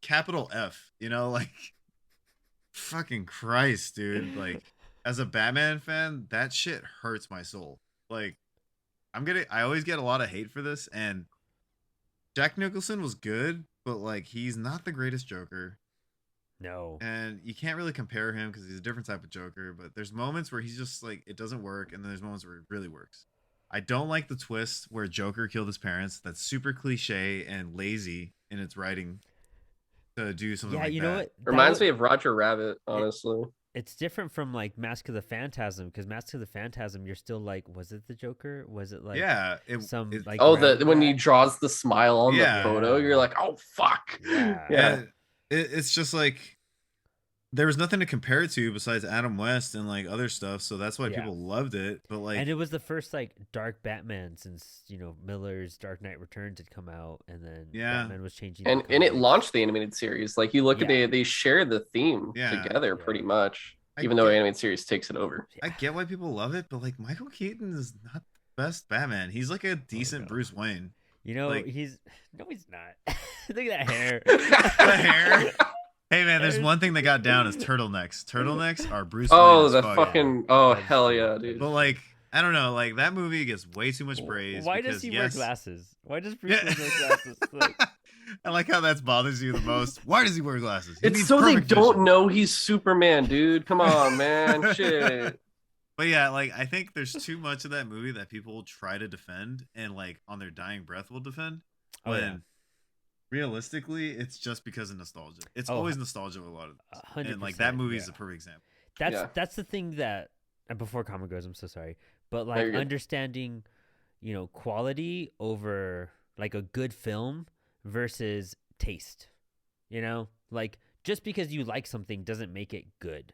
capital F. You know, like fucking Christ, dude. Like as a Batman fan, that shit hurts my soul. Like I always get a lot of hate for this, and Jack Nicholson was good, but like he's not the greatest Joker. No. And you can't really compare him because he's a different type of Joker, but there's moments where he's just like it doesn't work, and then there's moments where it really works. I don't like the twist where Joker killed his parents. That's super cliche and lazy in its writing to do something Yeah, like you that. know what? Reminds me of Roger Rabbit, honestly. It's different from like Mask of the Phantasm, because Mask of the Phantasm, you're still like, was it the Joker? Was it like Yeah, like Oh, red when he flag? draws the smile on Yeah. the photo, you're like, oh fuck. Yeah. Yeah. It's just like there was nothing to compare it to besides Adam West and like other stuff, so that's why Yeah. people loved it. But like, And it was the first like dark Batman since Miller's Dark Knight Returns had come out, and then Yeah. Batman was changing. And the it colors. launched the animated series. Like you look at Yeah. they share the theme Yeah. together Yeah. pretty much. I Even though get- animated series takes it over. I get why people love it, but like Michael Keaton is not the best Batman. He's like a decent no. Bruce Wayne. Like, he's not. Look at that hair. The hair. Hey man, there's one thing that got down is turtlenex. Turtlenecks are Bruce Wayne. Oh, as the fuck. fucking oh That's hell true. yeah, dude. But like, I don't know, like that movie gets way too much praise. Why does because, he wear yes- glasses? Why does Bruce Yeah. Wayne wear glasses? Like, I like how that bothers you the most. Why does he wear glasses? He It's needs so they perfect don't vision. know he's Superman, dude. Come on, man. Shit. But yeah, like I think there's too much of that movie that people try to defend and like on their dying breath will defend. Oh, When yeah. realistically, it's just because of nostalgia. It's Oh, always nostalgia with a lot of this. 100%. And like that movie is yeah. a perfect example. That's the thing that, and before comment goes, I'm so sorry, but No, like you're good. understanding, quality over like a good film versus taste. Like just because you like something doesn't make it good.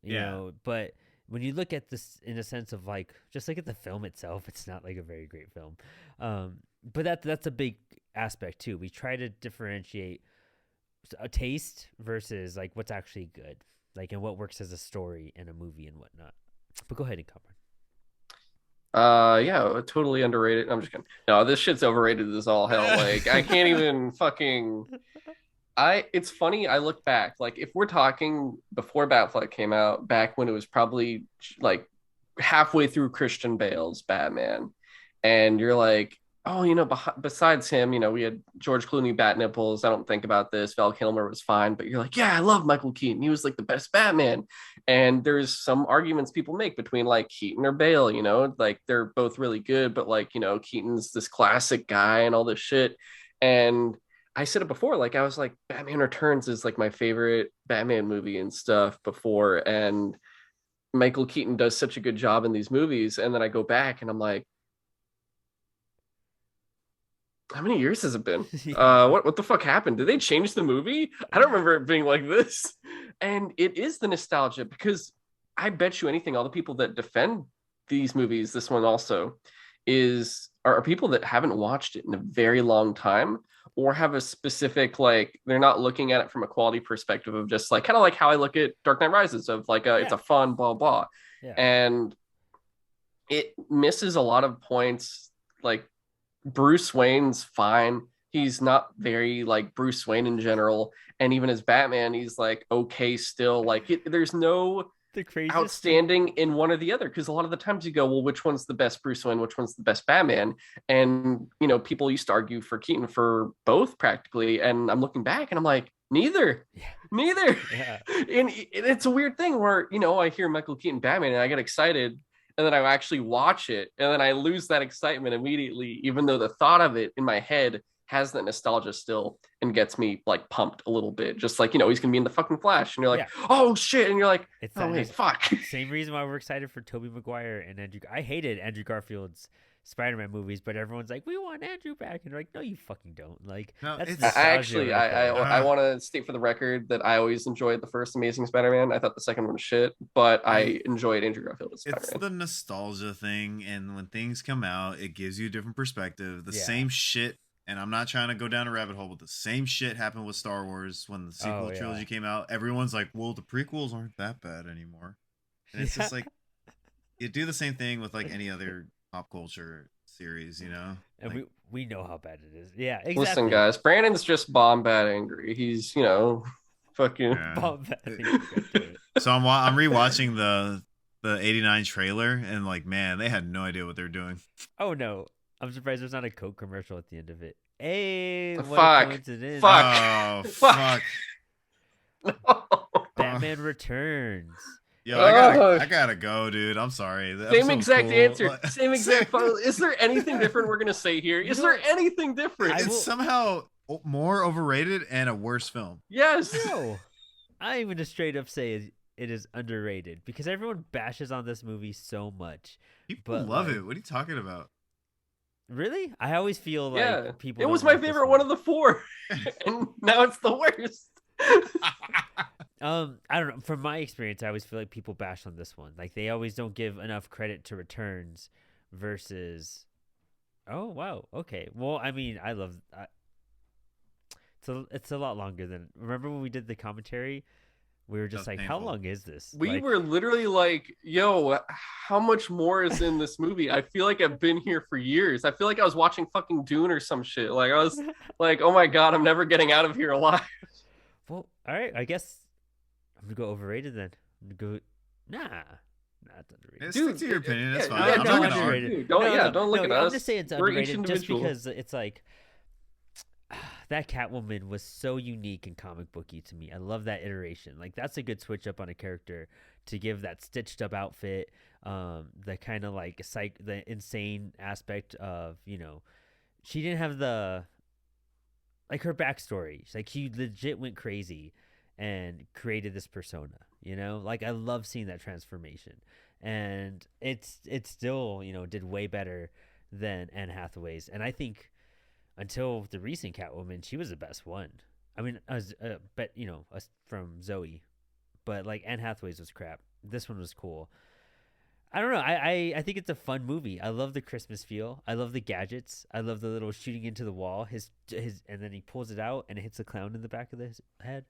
You Yeah. know, but when you look at this in a sense of like just look at the film itself, it's not like a very great film. But that's a big aspect too. We try to differentiate a taste versus like what's actually good, like and what works as a story in a movie and whatnot. But go ahead and cover. Yeah, totally underrated. I'm just kidding. No, this shit's overrated as all hell. Like I can't even fucking. It's funny. I look back, like if we're talking before Batfleck came out, back when it was probably like halfway through Christian Bale's Batman, and you're like, oh, besides him, we had George Clooney, Bat Nipples. I don't think about this. Val Kilmer was fine, but you're like, yeah, I love Michael Keaton. He was like the best Batman. And there's some arguments people make between like Keaton or Bale, like they're both really good, but like, Keaton's this classic guy and all this shit. And I said it before, like I was like, Batman Returns is like my favorite Batman movie and stuff before. And Michael Keaton does such a good job in these movies. And then I go back and I'm like, how many years has it been? What the fuck happened? Did they change the movie? I don't remember it being like this. And it is the nostalgia, because I bet you anything, all the people that defend these movies, this one also, are people that haven't watched it in a very long time, or have a specific, like, they're not looking at it from a quality perspective of just like, kind of like how I look at Dark Knight Rises of like, it's a fun, blah, blah. Yeah. And it misses a lot of points. Like, Bruce Wayne's fine. He's not very like Bruce Wayne in general, and even as Batman, he's like okay still. Like there's no The craziest thing. outstanding in one or the other, because a lot of the times you go, well, which one's the best Bruce Wayne, which one's the best Batman, and people used to argue for Keaton for both practically, and I'm looking back and I'm like, neither. Yeah. Neither. Yeah. And it's a weird thing where I hear Michael Keaton Batman and I get excited, and then I actually watch it and then I lose that excitement immediately, even though the thought of it in my head has that nostalgia still and gets me like pumped a little bit. Just like, he's gonna be in the fucking Flash, and you're like, oh shit, and you're like, It's oh wait, fuck. Same reason why we're excited for Tobey Maguire and Andrew. I hated Andrew Garfield's Spider-Man movies, but everyone's like, we want Andrew back, and they're like, no, you fucking don't. Like, No, that's it's- I actually, nostalgia right there. I want to state for the record that I always enjoyed the first Amazing Spider-Man. I thought the second one was shit, but I enjoyed Andrew Garfield as It's Spider-Man. the nostalgia thing, and when things come out, it gives you a different perspective. The Yeah. same shit, and I'm not trying to go down a rabbit hole, but the same shit happened with Star Wars when the sequel yeah. trilogy came out. Everyone's like, well, the prequels aren't that bad anymore. And it's just like, you do the same thing with like any other pop culture series, And Like, we know how bad it is. Yeah, exactly. Listen, guys, Brandon's just bomb bad angry. He's, fucking. yeah. Bomb bad. I think we'll get to it. So I'm rewatching the '89 trailer, and like, man, they had no idea what they're doing. Oh no, I'm surprised there's not a Coke commercial at the end of it. Hey, what Fuck. a coincidence! Fuck. Oh Fuck. fuck! Batman Returns. Yo, Oh. I gotta go, dude. I'm sorry. The Same episode's exact cool. answer. Like- Same exact. Is there anything different we're gonna say here? Is there anything different? I It's will- somehow more overrated and a worse film. Yes. No, I'm gonna straight up say it is underrated because everyone bashes on this movie so much. People But, love like- it. What are you talking about? Really, I always feel like Yeah. people. It was don't my like this favorite one of the four, and now it's the worst. I don't know. From my experience, I always feel like people bash on this one. Like they always don't give enough credit to Returns versus. Oh wow. Okay. Well, I mean, I love. It's a lot longer than. Remember when we did the commentary? We were just That was like, how painful. long is this? We Like, were literally like, yo, how much more is in this movie? I feel like I've been here for years. I feel like I was watching fucking Dune or some shit. Like I was like, oh my god, I'm never getting out of here alive. Well, all right. I guess I'm gonna go overrated then. I'm gonna go. Nah, it's underrated. Stick to your opinion. That's yeah, fine. yeah, I'm no, not gonna underrated. argue. Dude, don't look at us. I'm just saying it's We're each underrated just individual. because it's like that Catwoman was so unique and comic booky to me. I love that iteration. Like that's a good switch up on a character to give that stitched up outfit, the kind of like the insane aspect of she didn't have the like her backstory. Like she legit went crazy and created this persona. Like I love seeing that transformation, and it's still did way better than Anne Hathaway's, and I think until the recent Catwoman, she was the best one. I mean, from Zoe, but like Anne Hathaway's was crap. This one was cool. I don't know. I think it's a fun movie. I love the Christmas feel. I love the gadgets. I love the little shooting into the wall. His and then he pulls it out and it hits the clown in the back of his head.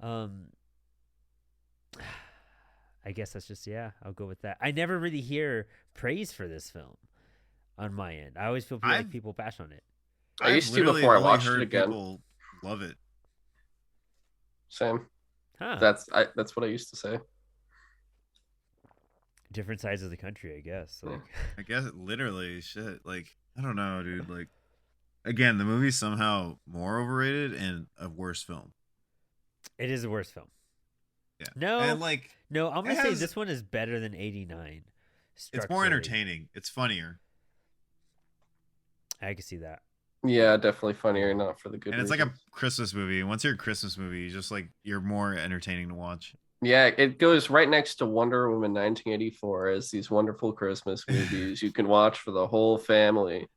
I guess that's just I'll go with that. I never really hear praise for this film on my end. I always feel like people bash on it. I used to literally before I only watched it heard again. People love it. Same. Huh. That's what I used to say. Different sides of the country, I guess. Like, I guess literally shit. Like, I don't know, dude. Like, again, the movie's somehow more overrated and a worse film. it is the worst film. Yeah. No, And like, no, I'm gonna it say has- this one is better than '89. it's more structurally. entertaining. It's funnier. I can see that. Yeah, definitely funnier, not for the good. And it's like a reasons. Christmas movie. And once you're a Christmas movie, you're more entertaining to watch. Yeah, it goes right next to Wonder Woman 1984 as these wonderful Christmas movies you can watch for the whole family.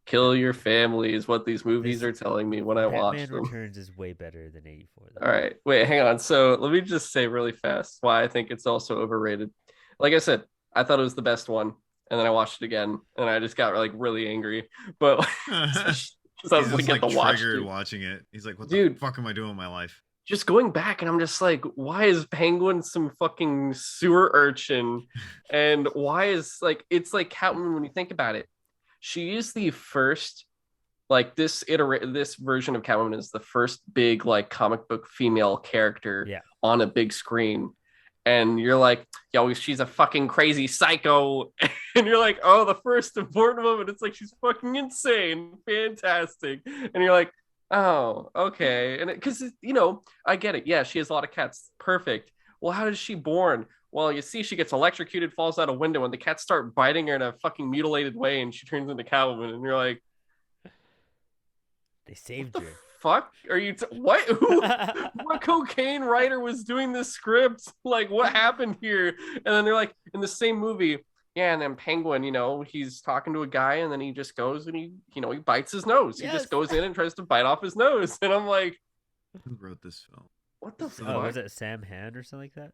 Kill your family is what these movies are telling me when I watch Batman them. Returns is way better than '84. Though. All right, wait, hang on. So let me just say really fast why I think it's also overrated. Like I said, I thought it was the best one, and then I watched it again, and I just got like really angry. But He's because I was just, looking at the watch, triggered dude. watching it. He's like, what Dude. the fuck am I doing with my life? Just going back, and I'm just like, why is Penguin some fucking sewer urchin? And why is it's like Catwoman when you think about it? She is the first Like this version of Catwoman is the first big like comic book female character Yeah. on a big screen. And you're like, yo, she's a fucking crazy psycho. And you're like, oh, the first important moment. It's like, she's fucking insane. Fantastic. And you're like, oh, okay. And because, I get it. Yeah, she has a lot of cats. Perfect. Well, how is she born? Well, you see, she gets electrocuted, falls out a window, and the cats start biting her in a fucking mutilated way, and she turns into Catwoman. And you're like, They saved what the you. fuck are you what what cocaine writer was doing this script? Like, what happened here? And then they're like, in the same movie, yeah, and then Penguin, he's talking to a guy, and then he just goes and he bites his nose. Yes. He just goes in and tries to bite off his nose. And I'm like, Who wrote this film? what the So- fuck? Oh, was it Sam Hand or something like that?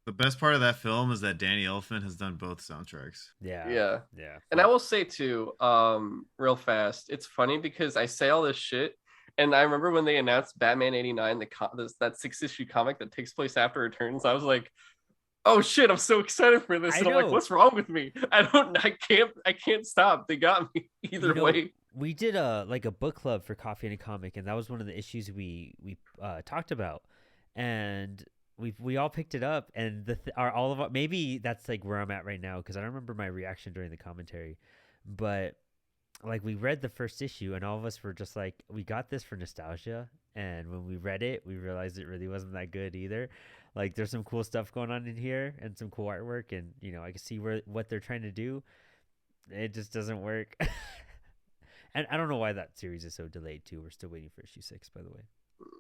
The best part of that film is that Danny Elfman has done both soundtracks. Yeah. Yeah. And I will say too, real fast, it's funny because I say all this shit, and I remember when they announced Batman '89, that 6-issue comic that takes place after Returns, I was like, oh shit, I'm so excited for this. I And I'm like, know. what's wrong with me? I can't stop. They got me either way. We did a book club for Coffee and a Comic, and that was one of the issues we talked about, and we all picked it up, and all of our, maybe that's like where I'm at right now, because I don't remember my reaction during the commentary, but like we read the first issue, and all of us were just like, we got this for nostalgia, and when we read it, we realized it really wasn't that good either. Like, there's some cool stuff going on in here, and some cool artwork, and I can see what they're trying to do. It just doesn't work. And I don't know why that series is so delayed too. We're still waiting for issue 6, by the way.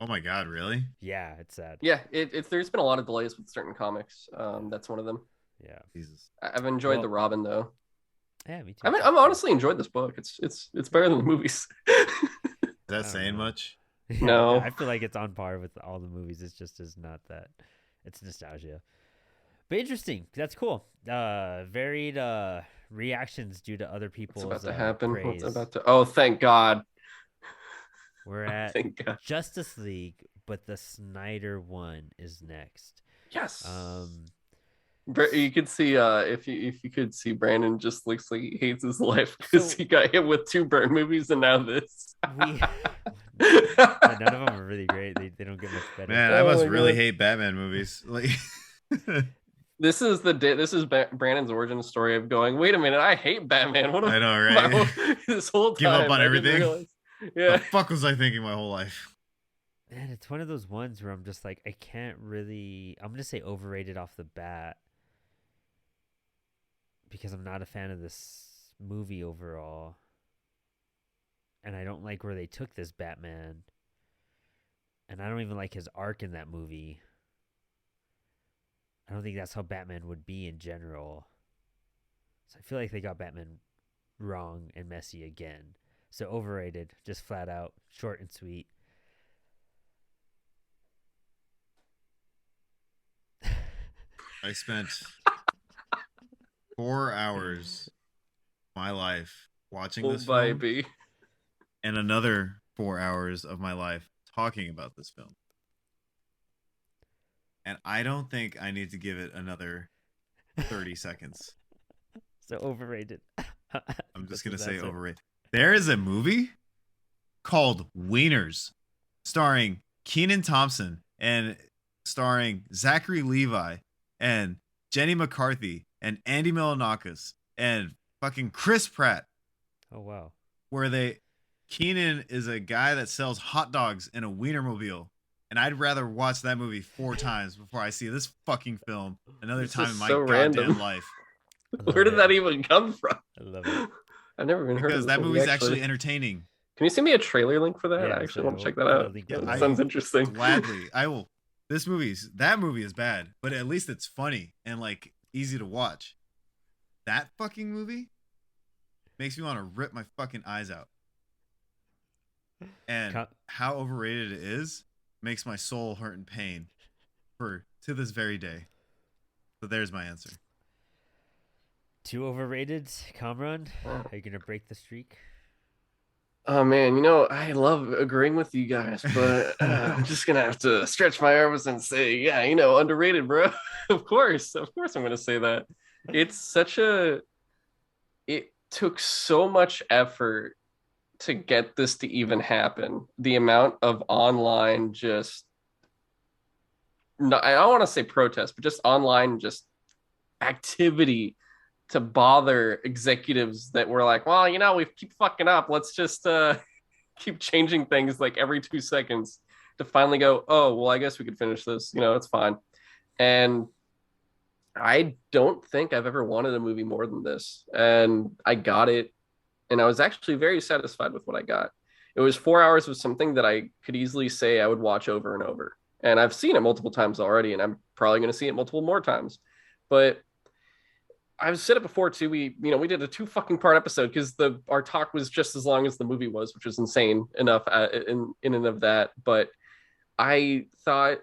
Oh my god, really? Yeah, it's sad. Yeah, there's been a lot of delays with certain comics. That's one of them. Yeah. Jesus. I've enjoyed Well- the Robin though. Yeah, me too. I mean, I've honestly enjoyed this book. It's better than the movies. Is that I don't saying know. much? No. I feel like it's on par with all the movies. It's just is not that. It's nostalgia. But interesting. That's cool. Varied reactions due to other people's What's about to happen? praise. What's about to? Oh, thank God! We're at Thank God. Justice League, but the Snyder one is next. Yes. You could see if you could see, Brandon just looks like he hates his life because So- he got hit with 2 burn movies and now this. we but none of them are really great. They don't get much better. Man, I Oh must my really God. hate Batman movies. Like, This is Brandon's origin story of going, wait a minute, I hate Batman. What am I know, right? this whole Give up time, on I didn't everything? realize. The Yeah. fuck was I thinking my whole life? Man, it's one of those ones where I'm just like, I can't really. I'm gonna say overrated off the bat because I'm not a fan of this movie overall, and I don't like where they took this Batman, and I don't even like his arc in that movie. I don't think that's how Batman would be in general. So I feel like they got Batman wrong and messy again. So overrated, just flat out, short and sweet. I spent 4 hours of my life watching Oh, this film, baby. and another 4 hours of my life talking about this film. And I don't think I need to give it another 30 seconds. So overrated. I'm just going to That's say it. overrated. There is a movie called Wieners, starring Kenan Thompson and starring Zachary Levi and Jenny McCarthy and Andy Milonakis and fucking Chris Pratt, Oh wow. where Kenan is a guy that sells hot dogs in a Wienermobile. And I'd rather watch that movie 4 times before I see this fucking film another This time is in my so goddamn random. life. I love Where did it. that even come from? I love it. I've never even heard of Because this that movie, movie's actually entertaining. Can you send me a trailer link for that? Yeah, I actually sure, want to check that we'll put a out. link Yeah, below. That I- sounds interesting. Gladly. I will. That movie is bad, but at least it's funny and like easy to watch. That fucking movie makes me want to rip my fucking eyes out. And Co- how overrated it is makes my soul hurt in pain to this very day. So there's my answer. Too overrated, Kamron. Oh. Are you gonna break the streak? Oh man, I love agreeing with you guys, but I'm just gonna have to stretch my arms and say, yeah, underrated, bro. Of course, I'm gonna say that. It took so much effort to get this to even happen. The amount of online just, no, I don't want to say protest, but just online just activity to bother executives that were like, well, we keep fucking up. Let's just keep changing things like every 2 seconds to finally go, oh, well, I guess we could finish this. It's fine. And I don't think I've ever wanted a movie more than this. And I got it. And I was actually very satisfied with what I got. It was 4 hours of something that I could easily say I would watch over and over. And I've seen it multiple times already, and I'm probably going to see it multiple more times. But I've said it before too. We did a 2 fucking part episode because our talk was just as long as the movie was, which was insane enough in and of that. But I thought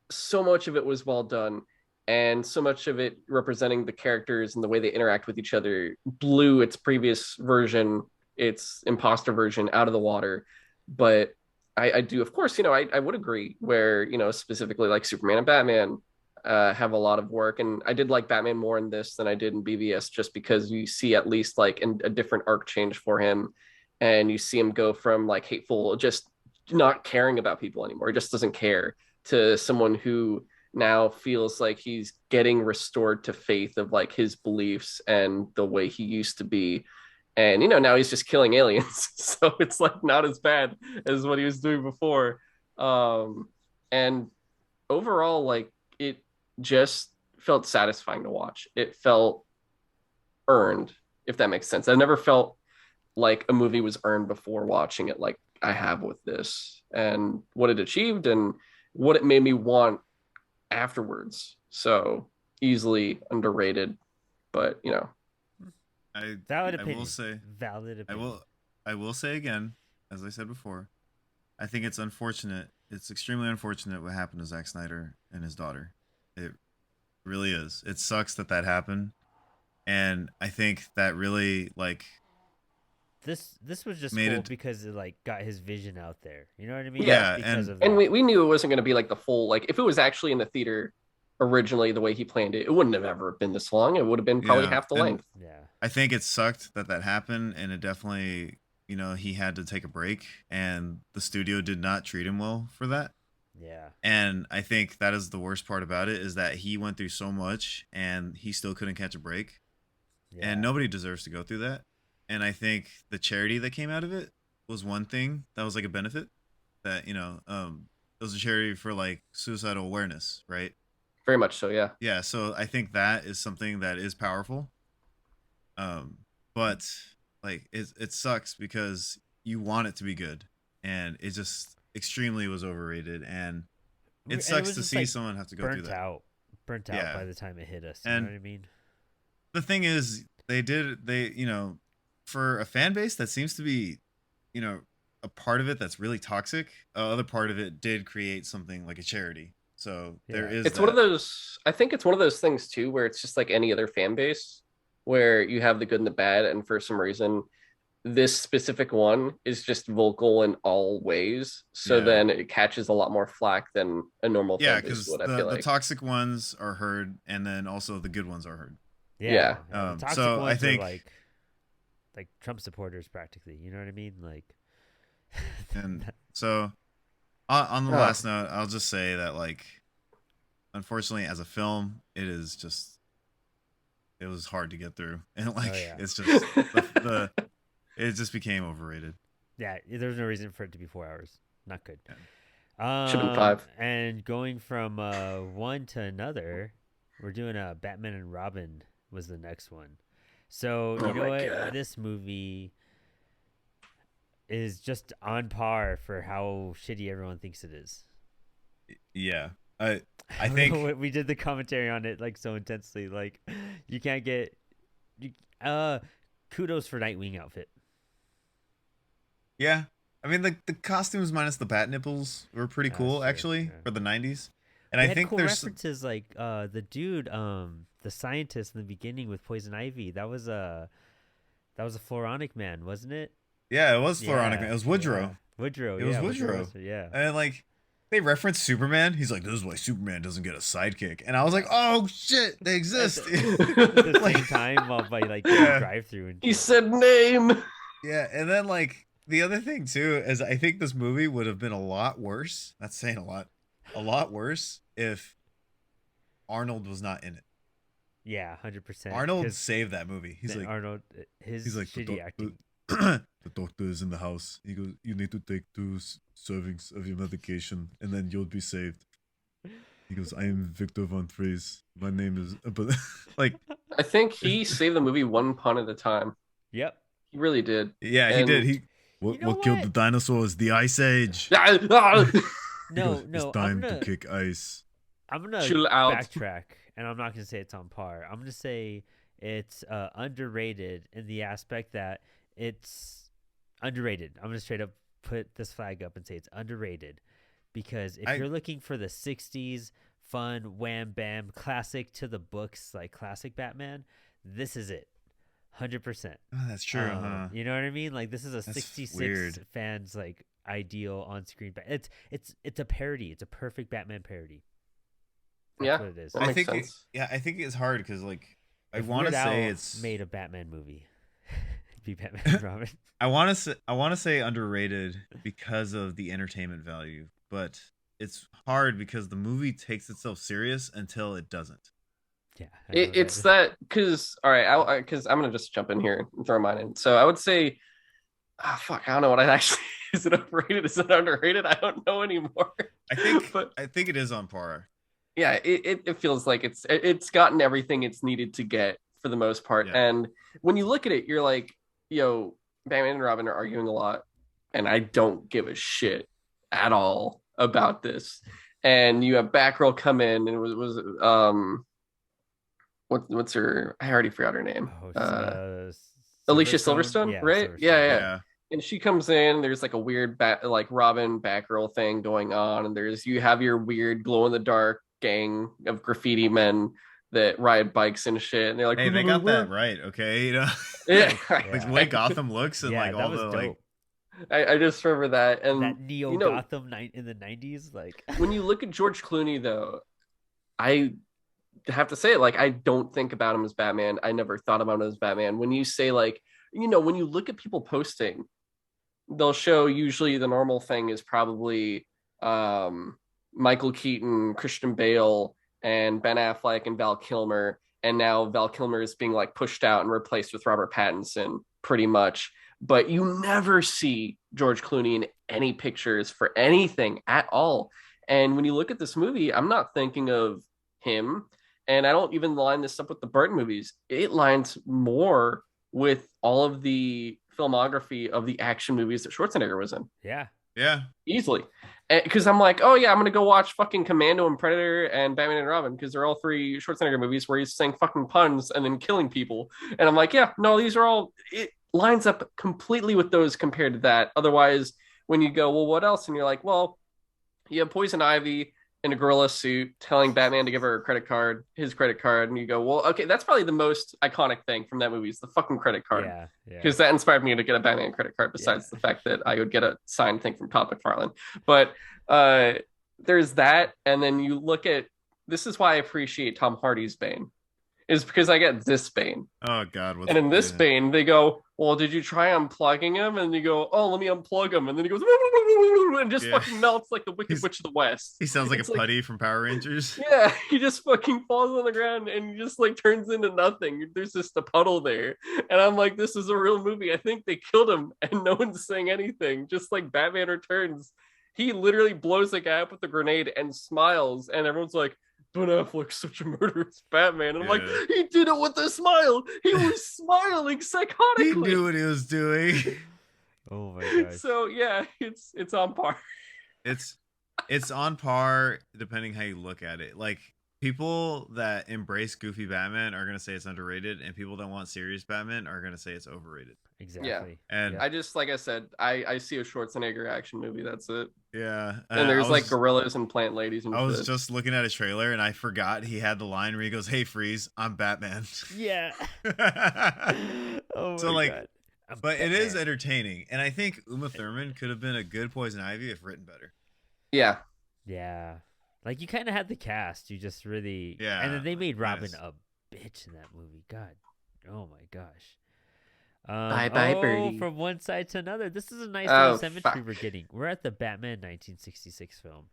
so much of it was well done, and so much of it representing the characters and the way they interact with each other blew its previous version, its imposter version, out of the water. But I do, of course, I would agree where, specifically like Superman and Batman have a lot of work. And I did like Batman more in this than I did in BVS, just because you see at least like a different arc change for him. And you see him go from like hateful, just not caring about people anymore. He just doesn't care, to someone who now feels like he's getting restored to faith of like his beliefs and the way he used to be. And now he's just killing aliens, so it's like not as bad as what he was doing before. And overall, like, it just felt satisfying to watch. It felt earned, if that makes sense. I never felt like a movie was earned before watching it like I have with this, and what it achieved and what it made me want afterwards. So easily underrated, but Valid I opinion. will say, Valid opinion. I will say again, as I said before, I think it's unfortunate. It's extremely unfortunate what happened to Zack Snyder and his daughter. It really is. It sucks that happened, and I think that really like This was just made cool it because it like got his vision out there. You know what I mean? Yeah, because and of And that. we knew it wasn't going to be like the full, like, if it was actually in the theater originally the way he planned it, it wouldn't have ever been this long. It would have been probably yeah, half the and length. Yeah. I think it sucked that happened, and it definitely, he had to take a break, and the studio did not treat him well for that. Yeah. And I think that is the worst part about it, is that he went through so much and he still couldn't catch a break. Yeah. And nobody deserves to go through that. And I think the charity that came out of it was one thing that was like a benefit, that, it was a charity for like suicidal awareness, right? Very much so, yeah. Yeah, so I think that is something that is powerful. But like it sucks because you want it to be good, and it just extremely was overrated, and And it sucks was to just, see like, someone have to go through that. Burnt out Yeah. by the time it hit us. You And know what I mean? the thing is, they for a fan base that seems to be, a part of it that's really toxic, other part of it did create something like a charity. So there Yeah. is It's one of that. those, I think it's one of those things too, where it's just like any other fan base, where you have the good and the bad, and for some reason this specific one is just vocal in all ways, so Yeah. then it catches a lot more flack than a normal Yeah, fan base because would, I the feel like. toxic ones are heard, and then also the good ones are heard. Yeah. The toxic So I ones think- are like Trump supporters practically. You know what I mean? Like. And so on the last note, I'll just say that, like, unfortunately, as a film, it was hard to get through, and like yeah. it's just it just became overrated. Yeah, there's no reason for it to be 4 hours. Not good. Should've been 5. And going from one to another, we're doing Batman and Robin was the next one. So you Oh know my what? God. This movie is just on par for how shitty everyone thinks it is. Yeah, I don't think- know, we did the commentary on it like so intensely. Like you can't get kudos for Nightwing outfit. Yeah, I mean, the costumes minus the bat nipples were pretty cool, true, actually, yeah. for the 90s. And They I had think cool there's references like the dude, the scientist in the beginning with Poison Ivy. That was a Floronic Man, wasn't it? yeah, it was Floronic Yeah, Man. It was Woodrow. yeah. Woodrow. It was yeah, Woodrow. was- yeah. And like they referenced Superman. He's like, "This is why Superman doesn't get a sidekick." And I was like, "Oh shit, they exist." At the Like, same time, while by like Yeah. drive through and He shit. said name. yeah, and then like the other thing too is I think this movie would have been a lot worse. That's saying a lot worse if Arnold was not in it. Yeah, 100%. Arnold Because saved that movie. He's like, Arnold, his he's like shitty acting. the doctor is in the house. He goes, you need to take 2 servings of your medication, and then you'll be saved. He goes, I am Victor Von Fries. My name is, but like, I think he saved the movie one pun at a time. Yep. He really did. yeah, he And- did. You know What killed what? the dinosaurs? The Ice Age. He No, goes, no. it's time to kick ice. I'm gonna Chill out. backtrack, and I'm not gonna say it's on par. I'm gonna say it's underrated in the aspect that it's underrated. I'm gonna straight up put this flag up and say it's underrated because if you're looking for the '60s fun wham bam classic to the books, like classic Batman, this is it. 100%. Oh, that's true. Huh? You know what I mean? Like this is a That's 66 weird. fans like ideal on screen. It's a parody. It's a perfect Batman parody. That's Yeah. what it is. That I makes think sense. I think it's hard because like I If want to Weird say Al it's made a Batman movie. It'd be Batman and Robin. I want to say underrated because of the entertainment value, but it's hard because the movie takes itself serious until it doesn't. Yeah, I know It's that because all right, because I'm gonna just jump in here and throw mine in. So I would say, fuck, I don't know what I actually is it overrated? Is it underrated? I don't know anymore. But I think it is on par. yeah, it feels like it's gotten everything it's needed to get for the most part. Yeah. And when you look at it, you're like, yo, Batman and Robin are arguing a lot, and I don't give a shit at all about this. And you have Batgirl come in, and it was what's her? I already forgot her name. Alicia Silverstone, Yeah, right? Silverstone. Yeah. And she comes in. There's like a weird like Robin Batgirl thing going on, and you have your weird glow in the dark gang of graffiti men that ride bikes and shit. And they're like, Hey, they got that right, okay? You know, Yeah, like the way Gotham looks and Yeah, like that all was the dope. like. I just remember that. And That neo you know, Gotham in the 90s, like when you look at George Clooney, though, I have to say, like, I don't think about him as Batman. I never thought about him as Batman. When you say, like, when you look at people posting, they'll show usually the normal thing is probably Michael Keaton, Christian Bale, and Ben Affleck and Val Kilmer. And now Val Kilmer is being like pushed out and replaced with Robert Pattinson pretty much. But you never see George Clooney in any pictures for anything at all. And when you look at this movie, I'm not thinking of him. And I don't even line this up with the Burton movies. It lines more with all of the filmography of the action movies that Schwarzenegger was in. yeah. Easily. Because I'm like, oh yeah, I'm going to go watch fucking Commando and Predator and Batman and Robin because they're all 3 Schwarzenegger movies where he's saying fucking puns and then killing people. And I'm like, yeah, no, these are all... It lines up completely with those compared to that. Otherwise, when you go, well, what else? And you're like, well, you have Poison Ivy in a gorilla suit telling Batman to give her his credit card, and you go, well, okay, that's probably the most iconic thing from that movie is the fucking credit card. Yeah. Because that inspired me to get a Batman credit card, besides the fact that I would get a signed thing from Todd McFarlane. But there's that, and then you look at, this is why I appreciate Tom Hardy's Bane, is because I get this Bane. Oh God! And in this Bane, they go, well, did you try unplugging him? And you go, oh, let me unplug him. And then he goes, and just fucking melts like the Wicked Witch of the West. He sounds like It's a putty from Power Rangers. Yeah, he just fucking falls on the ground and just like turns into nothing. There's just a puddle there. And I'm like, this is a real movie. I think they killed him and no one's saying anything. Just like Batman Returns. He literally blows a guy up with a grenade and smiles. And everyone's like, Ben Affleck's such a murderous Batman. And I'm like, he did it with a smile. He was smiling psychotically. He knew what he was doing. Oh my gosh. So yeah, it's on par. It's on par depending how you look at it. Like people that embrace goofy Batman are gonna say it's underrated, and people that want serious Batman are gonna say it's overrated. Exactly. Yeah. And I just, like I said, I see a Schwarzenegger action movie. That's it. yeah, And there's like gorillas and plant ladies and I was shit. just looking at a trailer and I forgot he had the line where he goes, "Hey, Freeze, I'm Batman." Yeah. Oh my So, like, God. but it is entertaining, and I think Uma Thurman could have been a good Poison Ivy if written better. Yeah. Yeah. Like you kind of had the cast. You just really. Yeah, And then they made Robin yes. a bitch in that movie. God. Oh my gosh. Bye bye, Oh, birdie. from one side to another. This is a nice little Oh symmetry fuck. we're getting. We're at the Batman 1966 film.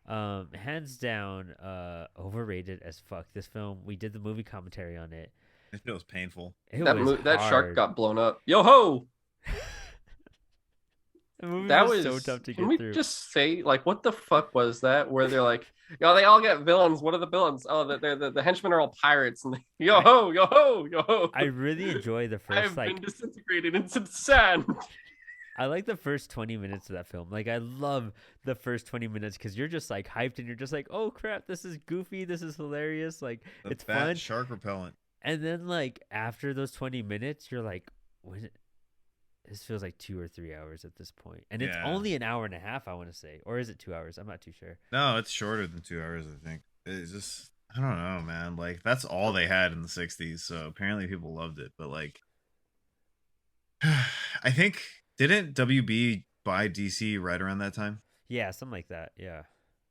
Hands down, overrated as fuck. This film, we did the movie commentary on it. It feels painful. It was That shark hard. got blown up. Yo ho! The movie That was so was. tough to Can get we through. just say like what the fuck was that? Where they're like, yo, they all get villains. What are the villains? Oh, the henchmen are all pirates. And yo ho, yo ho, yo ho. I really enjoy the first I've been disintegrated into sand. I like the first 20 minutes of that film. Like, I love the first 20 minutes because you're just like hyped and you're just like, oh crap, this is goofy, this is hilarious, like The it's bat fun. shark repellent. And then like after those 20 minutes, you're like, this feels like 2 or 3 hours at this point, and it's Yeah. only an hour and a half, I want to say, or is it 2 hours? I'm not too sure. No, it's shorter than 2 hours, I think. It's just, I don't know, man. Like, that's all they had in the 60s, so apparently people loved it. But, like, I think, didn't WB buy DC right around that time? Yeah, something like that. Yeah.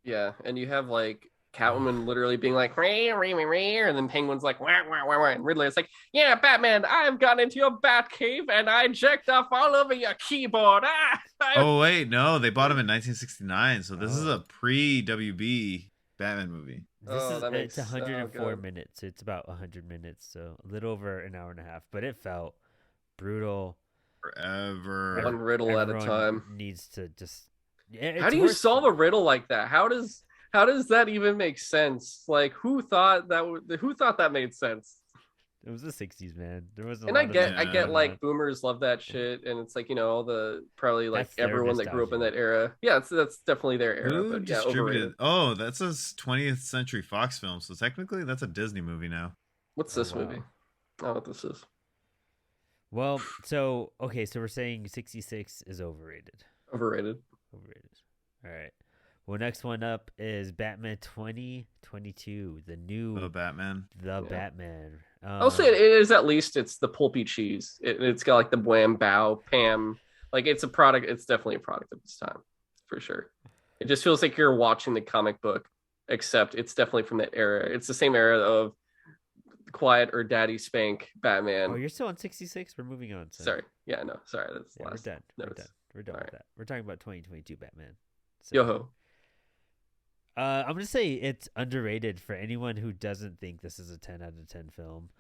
Yeah, and you have like Catwoman literally being like, "Ree, ree, ree, ree," and then Penguin's like, "Wah, wah, wah, wah," and Riddler is like, "Yeah, Batman, I've gone into your bat cave and I jacked off all over your keyboard." Oh, wait, no, they bought him in 1969, so this is Oh. a pre-WB Batman movie. This Oh, is that makes- it's 104 oh, God. minutes. So it's about 100 minutes, so a little over an hour and a half, but it felt brutal. Forever. One riddle at a Everyone time. needs to just How do you solve a riddle like that? How does that even make sense? Like, who thought that made sense? It was the 60s, man. There was a And lot I of get that like going on. boomers love that shit, and it's like, you know, the probably like That's their everyone that grew up in nostalgia. that era. Yeah, that's definitely their era. Who But yeah, distributed? overrated. Oh, that's a 20th Century Fox film, so technically that's a Disney movie now. What's Oh, this wow. movie? I don't know what this is. Well, so okay, so we're saying 66 is overrated. Overrated. Overrated. All right. Well, next one up is Batman 2022, the new The Batman. The Yeah. Batman. I'll say it is at least it's the pulpy cheese. It's got like the wham bow Pam. Like it's a product. It's definitely a product of its time, for sure. It just feels like you're watching the comic book, except it's definitely from that era. It's the same era of Quiet or Daddy Spank Batman. Oh, you're still on 66? We're moving on. Son. Sorry. Yeah, no. Sorry. That's Yeah, we're last. done. We're notes. done. We're done All with right. that. We're talking about 2022 Batman. So, Yo ho. I'm gonna say it's underrated for anyone who doesn't think this is a 10 out of 10 film.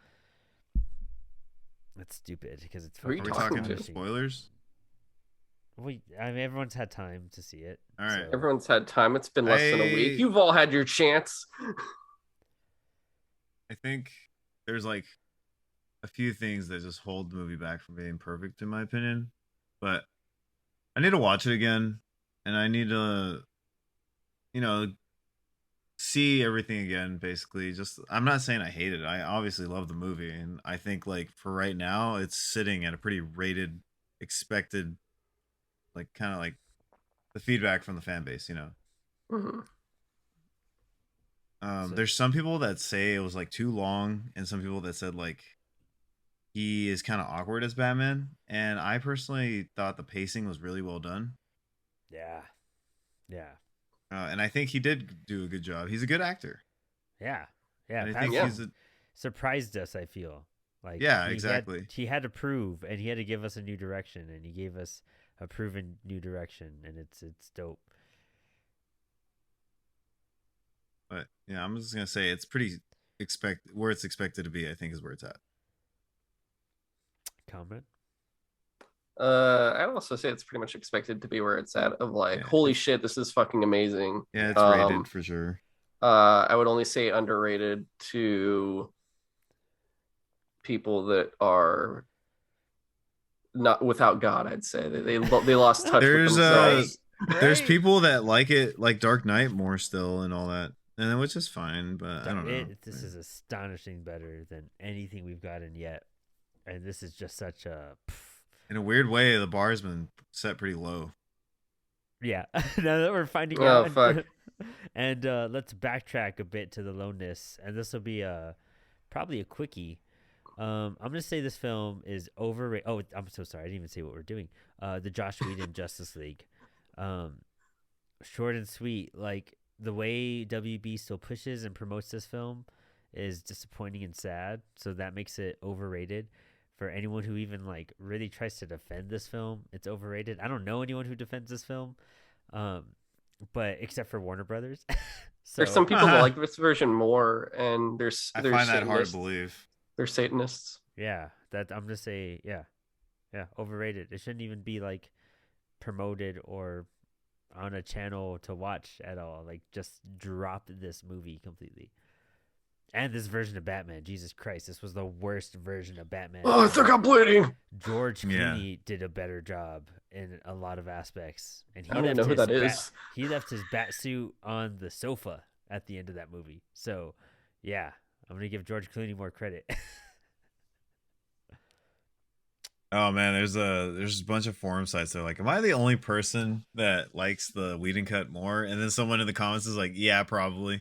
That's stupid because it's Who are you Are we talking talking to? punishing. spoilers? I mean, everyone's had time to see it. All right. so- Everyone's had time. It's been less than a week. I- You've all had your chance. I think there's like a few things that just hold the movie back from being perfect, in my opinion. But I need to watch it again, and I need to, see everything again. Basically, just I'm not saying I hate it. I obviously love the movie, and I think like for right now, it's sitting at a pretty rated, expected, like kind of like the feedback from the fan base. Mhm. So- There's some people that say it was like too long, and some people that said like he is kind of awkward as Batman. And I personally thought the pacing was really well done. Yeah. Yeah. And I think he did do a good job. He's a good actor. Yeah. Yeah. And I Pat think Yeah. he's a, surprised us, I feel. Like Yeah, he had- exactly. he had to prove, and he had to give us a new direction, and he gave us a proven new direction, and it's dope. but yeah, I'm just gonna say it's pretty where it's expected to be. I think is where it's at. Comment. I'd also say it's pretty much expected to be where it's at. Of like, Yeah. holy shit, this is fucking amazing. Yeah, it's Um, rated for sure. I would only say underrated to people that are not without God. I'd say they lost touch There's with themselves. There's people that like it, like Dark Knight more still, and all that, and which is fine. But I don't know. This is astonishing better than anything we've gotten yet, and this is just such a. In a weird way, the bar's been set pretty low. Yeah, now that we're finding Oh, out. fuck. And let's backtrack a bit to the lowness, and this will be probably a quickie. I'm gonna say this film is overrated. Oh, I'm so sorry, I didn't even say what we're doing. The Joss Whedon Justice League, short and sweet. Like the way WB still pushes and promotes this film is disappointing and sad. So that makes it overrated. for anyone who even like really tries to defend this film, it's overrated. I don't know anyone who defends this film, but except for Warner Brothers. There's some So people that like this version more, and I there's find that hard to Satanists. believe. They're Satanists. yeah, that I'm gonna say yeah, overrated. It shouldn't even be like promoted or on a channel to watch at all. Like, just drop this movie completely. And this version of Batman, Jesus Christ, this was the worst version of Batman. Oh, I think I'm bleeding. George Yeah. Clooney did a better job in a lot of aspects, and he I don't even left know who his that is. he left his bat suit on the sofa at the end of that movie. So, yeah, I'm gonna give George Clooney more credit. Oh man, there's a bunch of forum sites that are like, am I the only person that likes the Whedon cut more? And then someone in the comments is like, yeah, probably.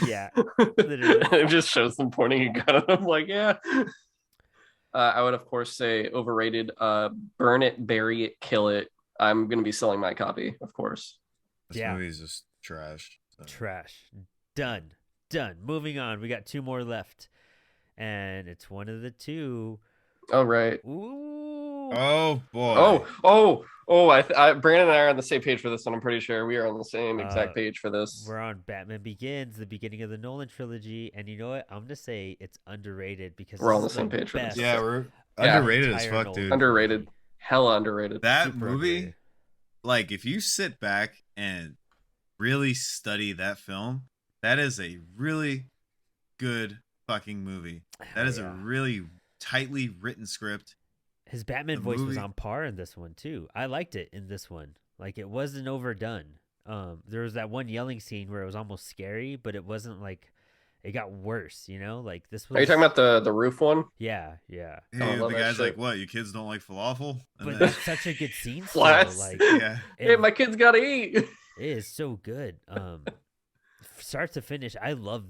Yeah, literally. It just shows them pointing a gun at them. Like, yeah. I would of course say overrated. Burn it, bury it, kill it. I'm gonna be selling my copy, of course. This Yeah. movie is just trash. So. Trash. Done. Moving on. We got 2 more left, and it's one of the 2. All right. Ooh. Oh boy. Brandon and I are on the same page for this one. I'm pretty sure we are on the same exact page for this. We're on Batman Begins, the beginning of the Nolan trilogy, and you know what? I'm gonna say it's underrated because We're on this the is same page for this. best Yeah, we're Yeah. underrated as entire fuck, Nolan dude. Underrated. trilogy. Hella underrated. That Super movie, underrated. like, if you sit back and really study that film, that is a really good fucking movie. That Hell is a yeah. really tightly written script. His Batman the voice was movie- on par in this one too. I liked it in this one. Like, it wasn't overdone. There was that one yelling scene where it was almost scary, but it wasn't like it got worse, you know? Like, this was Are you talking about the roof one? Yeah. I Hey, love the that guy's shit. like, "What? You kids don't like falafel?" And But then- it's such a good scene still. Flats. Like, yeah, Hey, it, my kids gotta eat. it is so good. Start to finish, I love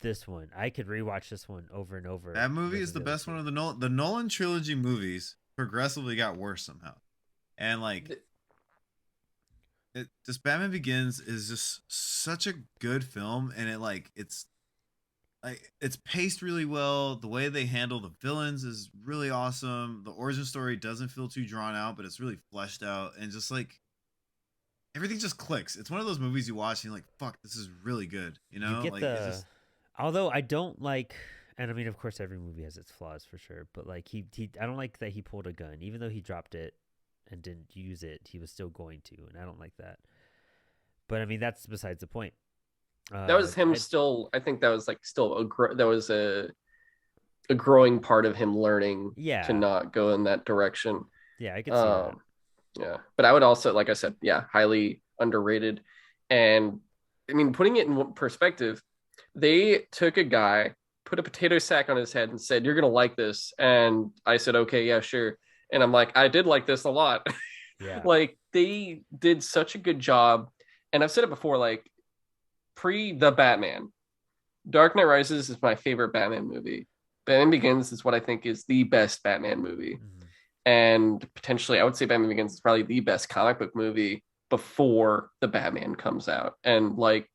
this one. I could rewatch this one over and over. that movie is versus the other best two. one of the Nolan trilogy movies. Progressively got worse somehow, and like, just Batman Begins is just such a good film, and it's paced really well. The way they handle the villains is really awesome. The origin story doesn't feel too drawn out, but it's really fleshed out, and just like everything just clicks. It's one of those movies you watch and you're like, "Fuck, this is really good." You know, You get like the. it's just, Although I don't like, and I mean, of course, every movie has its flaws for sure. But like I don't like that he pulled a gun, even though he dropped it and didn't use it. He was still going to, and I don't like that. But I mean, that's besides the point. That was him still. I think that was like still that was a growing part of him learning Yeah. to not go in that direction. Yeah, I could see that. Yeah, but I would also, like I said, yeah, highly underrated. And I mean, putting it in perspective, they took a guy, put a potato sack on his head, and said, "You're gonna like this." And I said, "Okay, yeah, sure." And I'm like, I did like this a lot. Yeah. Like, they did such a good job. And I've said it before, like, pre the Batman, Dark Knight Rises is my favorite Batman movie. Batman Begins is what I think is the best Batman movie. Mhm. And potentially, I would say Batman Begins is probably the best comic book movie before the Batman comes out. And like,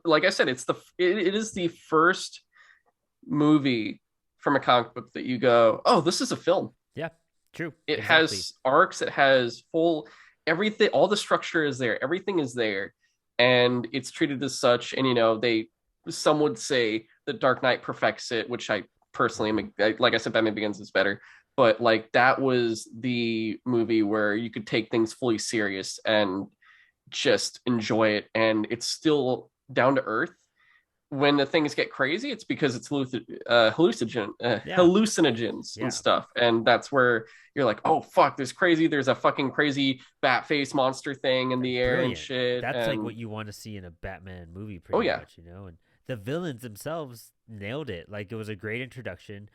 like I said, it is the first movie from a comic book that you go, oh, this is a film. Yeah, true. It Exactly. has arcs, it has full everything, all the structure is there, everything is there, and it's treated as such. And some would say the Dark Knight perfects it, which I personally am, like I said, Batman Begins is better, but like, that was the movie where you could take things fully serious and just enjoy it, and it's still down to earth. When the things get crazy, it's because it's hallucinogens Yeah. and stuff, and that's where you're like, oh fuck, there's a fucking crazy bat face monster thing in the air and Brilliant. shit. That's like and what you want to see in a Batman movie, pretty Oh, yeah. much, you know. And the villains themselves nailed it. Like, it was a great introduction,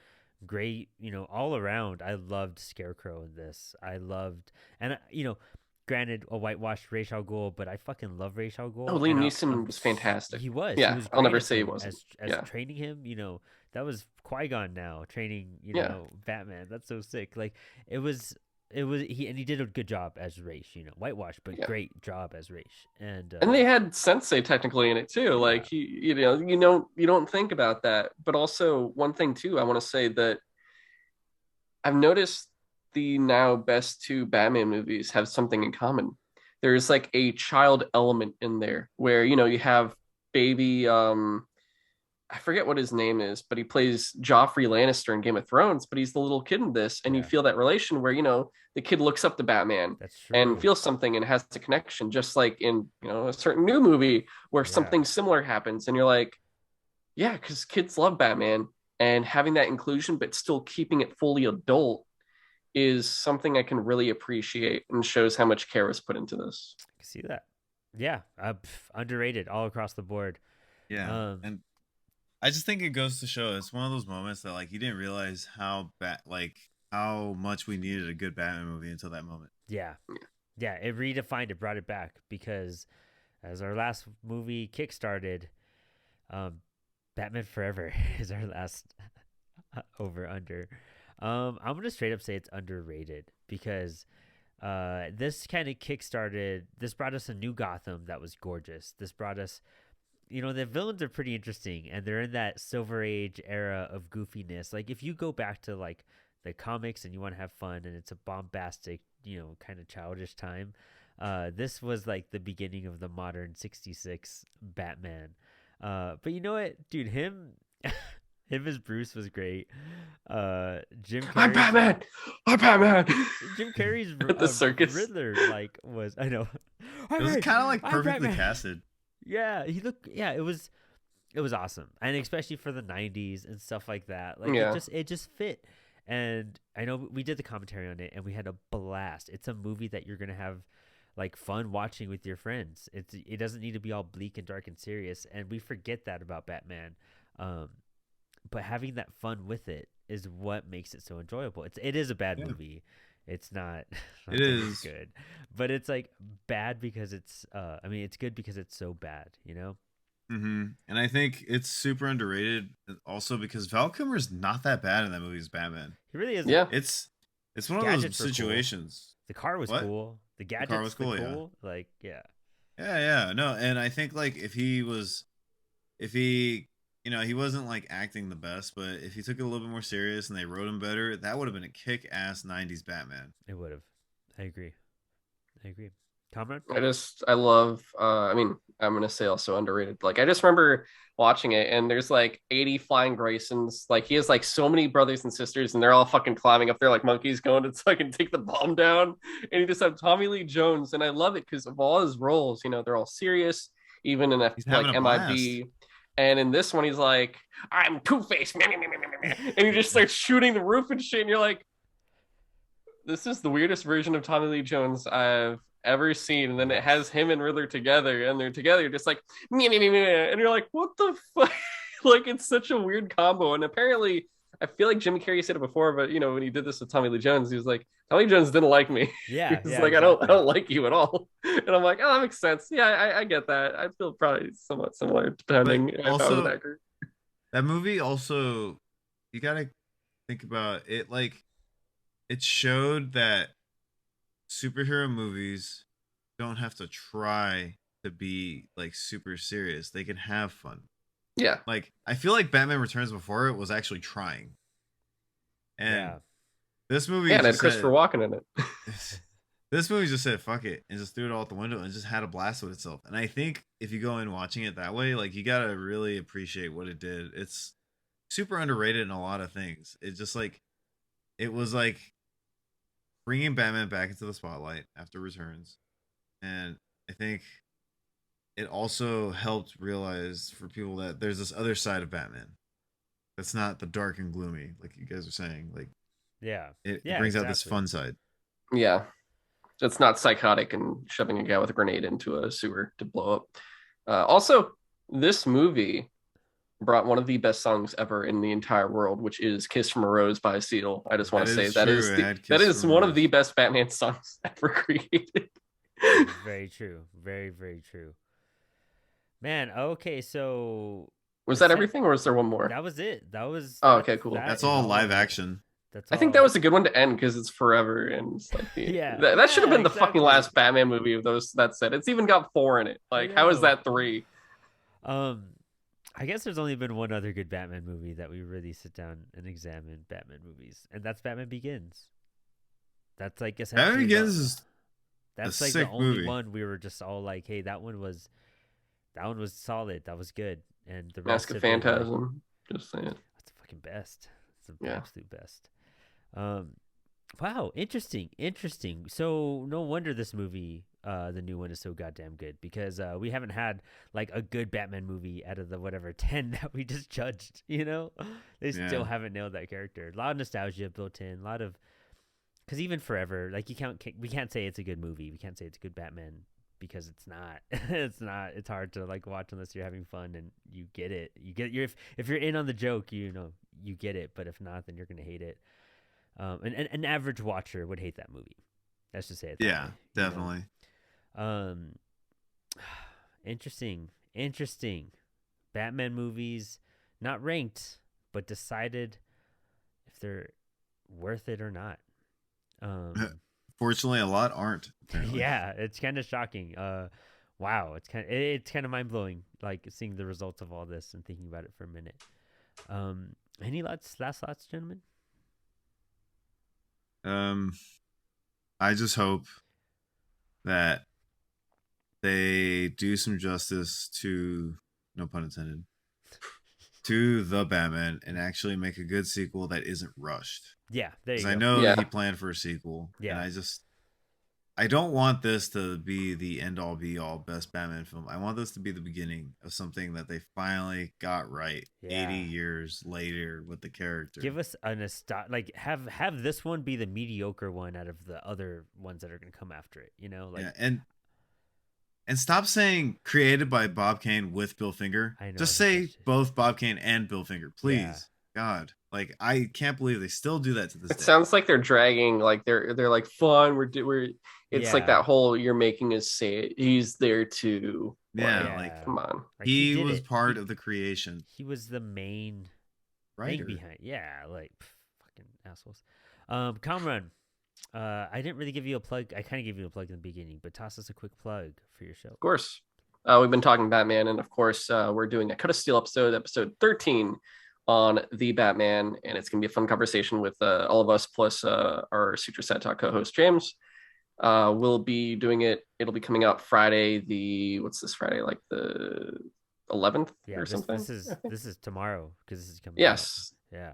great, all around. I loved Scarecrow in this. I loved, and granted, a whitewashed Ra's al Ghul, but I fucking love Ra's al Ghul. Oh, Liam and Neeson was fantastic. He was. Yeah, He was I'll never great as say he him, wasn't. As Yeah. training him, that was Qui-Gon now training, Yeah. Batman. That's so sick. Like, it was he did a good job as Raish, whitewash, but Yeah. great job as Raish. And And they had Sensei technically in it too. Yeah. Like you don't think about that. But also one thing too, I want to say that I've noticed the now best two Batman movies have something in common. There's like a child element in there where you have baby I forget what his name is, but he plays Joffrey Lannister in Game of Thrones, but he's the little kid in this, and you Yeah. feel that relation where the kid looks up to Batman That's true. and feels something and has a connection, just like in a certain new movie where Yeah. something similar happens, and you're like, yeah, because kids love Batman, and having that inclusion but still keeping it fully adult is something I can really appreciate and shows how much care was put into this. I can see that. Yeah, underrated all across the board. Yeah, and I just think it goes to show it's one of those moments that like you didn't realize how much we needed a good Batman movie until that moment. Yeah, it redefined it, brought it back, because as our last movie kickstarted, Batman Forever is our last over under. I'm gonna straight up say it's underrated because this kind of kickstarted. This brought us a new Gotham that was gorgeous. This brought us, the villains are pretty interesting, and they're in that Silver Age era of goofiness. Like if you go back to like the comics and you want to have fun and it's a bombastic, kind of childish time, this was like the beginning of the modern 66 Batman. But you know what, dude, him as Bruce was great. Jim Carrey, I'm Batman. Jim Carrey's At the circus. Riddler was I know. It was kind of like perfectly casted. Yeah, it was awesome. And especially for the 90s and stuff like that. Like it just fit. And I know we did the commentary on it and we had a blast. It's a movie that you're going to have like fun watching with your friends. It doesn't need to be all bleak and dark and serious, and we forget that about Batman. But having that fun with it is what makes it so enjoyable. It is a bad movie. It's not. It is good, but it's like bad because it's. It's good because it's so bad. Mm-hmm. And I think it's super underrated, also because Val Kilmer's not that bad in that movie as Batman. He really is. Yeah, it's one of those situations. Cool. The car was cool. The gadgets was cool. Yeah. Like no, and I think like if he he wasn't like acting the best, but if he took it a little bit more serious and they wrote him better, that would have been a kick-ass 90s Batman. It would have. I agree. Kamron? I love, I'm going to say also underrated. Like, I just remember watching it and there's like 80 flying Graysons. Like, he has like so many brothers and sisters and they're all fucking climbing up there like monkeys going to fucking take the bomb down. And you just have Tommy Lee Jones. And I love it because of all his roles, they're all serious, even in like MIB. And in this one, he's like, I'm Two-Face. And he just starts shooting the roof and shit. And you're like, this is the weirdest version of Tommy Lee Jones I've ever seen. And then it has him and Riddler together. And they're together just like, and you're like, what the fuck? Like, it's such a weird combo. And apparently, I feel like Jim Carrey said it before, but, when he did this with Tommy Lee Jones, he was like, Tommy Lee Jones didn't like me. Yeah. He's like, exactly. I don't like you at all. And I'm like, oh, that makes sense. Yeah, I get that. I feel probably somewhat similar depending if I was an actor. That movie also, you got to think about it. Like, it showed that superhero movies don't have to try to be like super serious. They can have fun. Yeah. Like, I feel like Batman Returns before it was actually trying. And this movie and had Christopher Walken in it. This movie just said fuck it and just threw it all out the window and just had a blast with itself. And I think if you go in watching it that way, like, you gotta really appreciate what it did. It's super underrated in a lot of things. It just like, it was like bringing Batman back into the spotlight after Returns. And I think it also helped realize for people that there's this other side of Batman that's not the dark and gloomy, like you guys are saying. Like, it brings out this fun side. Yeah, it's not psychotic and shoving a guy with a grenade into a sewer to blow up. Also, this movie brought one of the best songs ever in the entire world, which is "Kiss from a Rose" by Seal. I just want to say that is one of the best Batman songs ever created. Very true. Very, very true. Man, okay, so was that everything, or was there one more? That was it. That was. Oh, okay, cool. That's all live action. That's I think that all. was a good one to end because it's forever and it's like Yeah, that should have yeah, been the fucking exactly. last Batman movie of those that said. It's even got 4 in it. I Like, how is know. that 3? Um, I guess there's only been one other good Batman movie that we really sit down and examine Batman movies, and that's Batman Begins. That's like Batman essentially Begins the is a that's like the sick only movie. one we were just all like, hey, that one was solid, that was good, and the Mask rest of have been like, Phantasm. Just saying. that's the fucking best. It's the Yeah. absolute best. Um, wow, interesting. So no wonder this movie, the new one, is so goddamn good because we haven't had like a good Batman movie out of the whatever 10 that we just judged. You know, they still Yeah. haven't nailed that character. A lot of nostalgia built in, a lot of because even Forever, like we can't say it's a good movie. We can't say it's a good Batman because it's not. It's not. It's hard to like watch unless you're having fun and you get it. You get if you're in on the joke, you know you get it. But if not, then you're gonna hate it. And an average watcher would hate that movie. Let's just say it that Yeah, way. definitely. Um, interesting. Batman movies, not ranked, but decided if they're worth it or not. Fortunately, a lot aren't. Apparently. Yeah, it's kind of shocking. Wow, it's kind of mind blowing. Like seeing the results of all this and thinking about it for a minute. Any last thoughts, gentlemen? I just hope that they do some justice to, no pun intended, to the Batman and actually make a good sequel that isn't rushed. Yeah, there you Because go. I know Yeah. that he planned for a sequel. Yeah. And I don't want this to be the end all be all best Batman film. I want this to be the beginning of something that they finally got right Yeah. 80 years later with the character. Give us like have this one be the mediocre one out of the other ones that are going to come after it, you know? Like Yeah, and stop saying created by Bob Kane with Bill Finger. I know, Just I hate say that shit. both Bob Kane and Bill Finger, please. Yeah. God, like I can't believe they still do that to this It day. sounds like they're dragging, like they're like, fun. We're. It's like Yeah. that whole you're making us say it. He's there too. Yeah, Yeah. like Come on. Like, he did was it. part of the creation. He was the main Writer. thing behind. Yeah, like fucking assholes. Kamron, I didn't really give you a plug. I kind of gave you a plug in the beginning, but toss us a quick plug for your show. Of course. We've been talking Batman, and of course, we're doing a Cut of Steel episode 13 on the Batman, and it's going to be a fun conversation with all of us, plus our Sutro Sidetalk co-host, James. We'll be doing it. It'll be coming out Friday, what's this Friday, like the 11th or something? This is tomorrow because this is coming Yes. out. Yeah.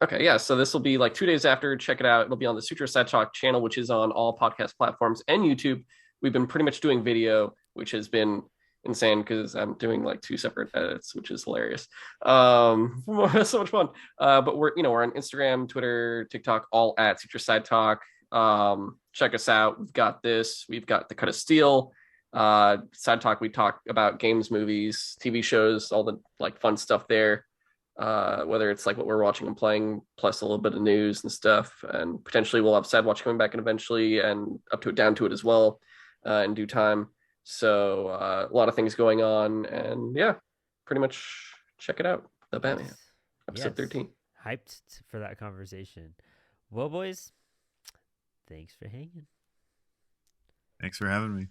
Okay, yeah. So this will be like 2 days after. Check it out. It'll be on the Sutro Sidetalk channel, which is on all podcast platforms and YouTube. We've been pretty much doing video, which has been insane because I'm doing like 2 separate edits, which is hilarious. So much fun. But we're on Instagram, Twitter, TikTok, all at Sutro Sidetalk. Check us out. We've got this. We've got the Cut of Steel. Sidetalk. We talk about games, movies, TV shows, all the like fun stuff there. Whether it's like what we're watching and playing, plus a little bit of news and stuff, and potentially we'll have Sad Watch coming back and eventually, and up to it, down to it as well, in due time. So a lot of things going on, and yeah, pretty much check it out. The Batman, episode 13. Hyped for that conversation. Well, boys, thanks for hanging. Thanks for having me.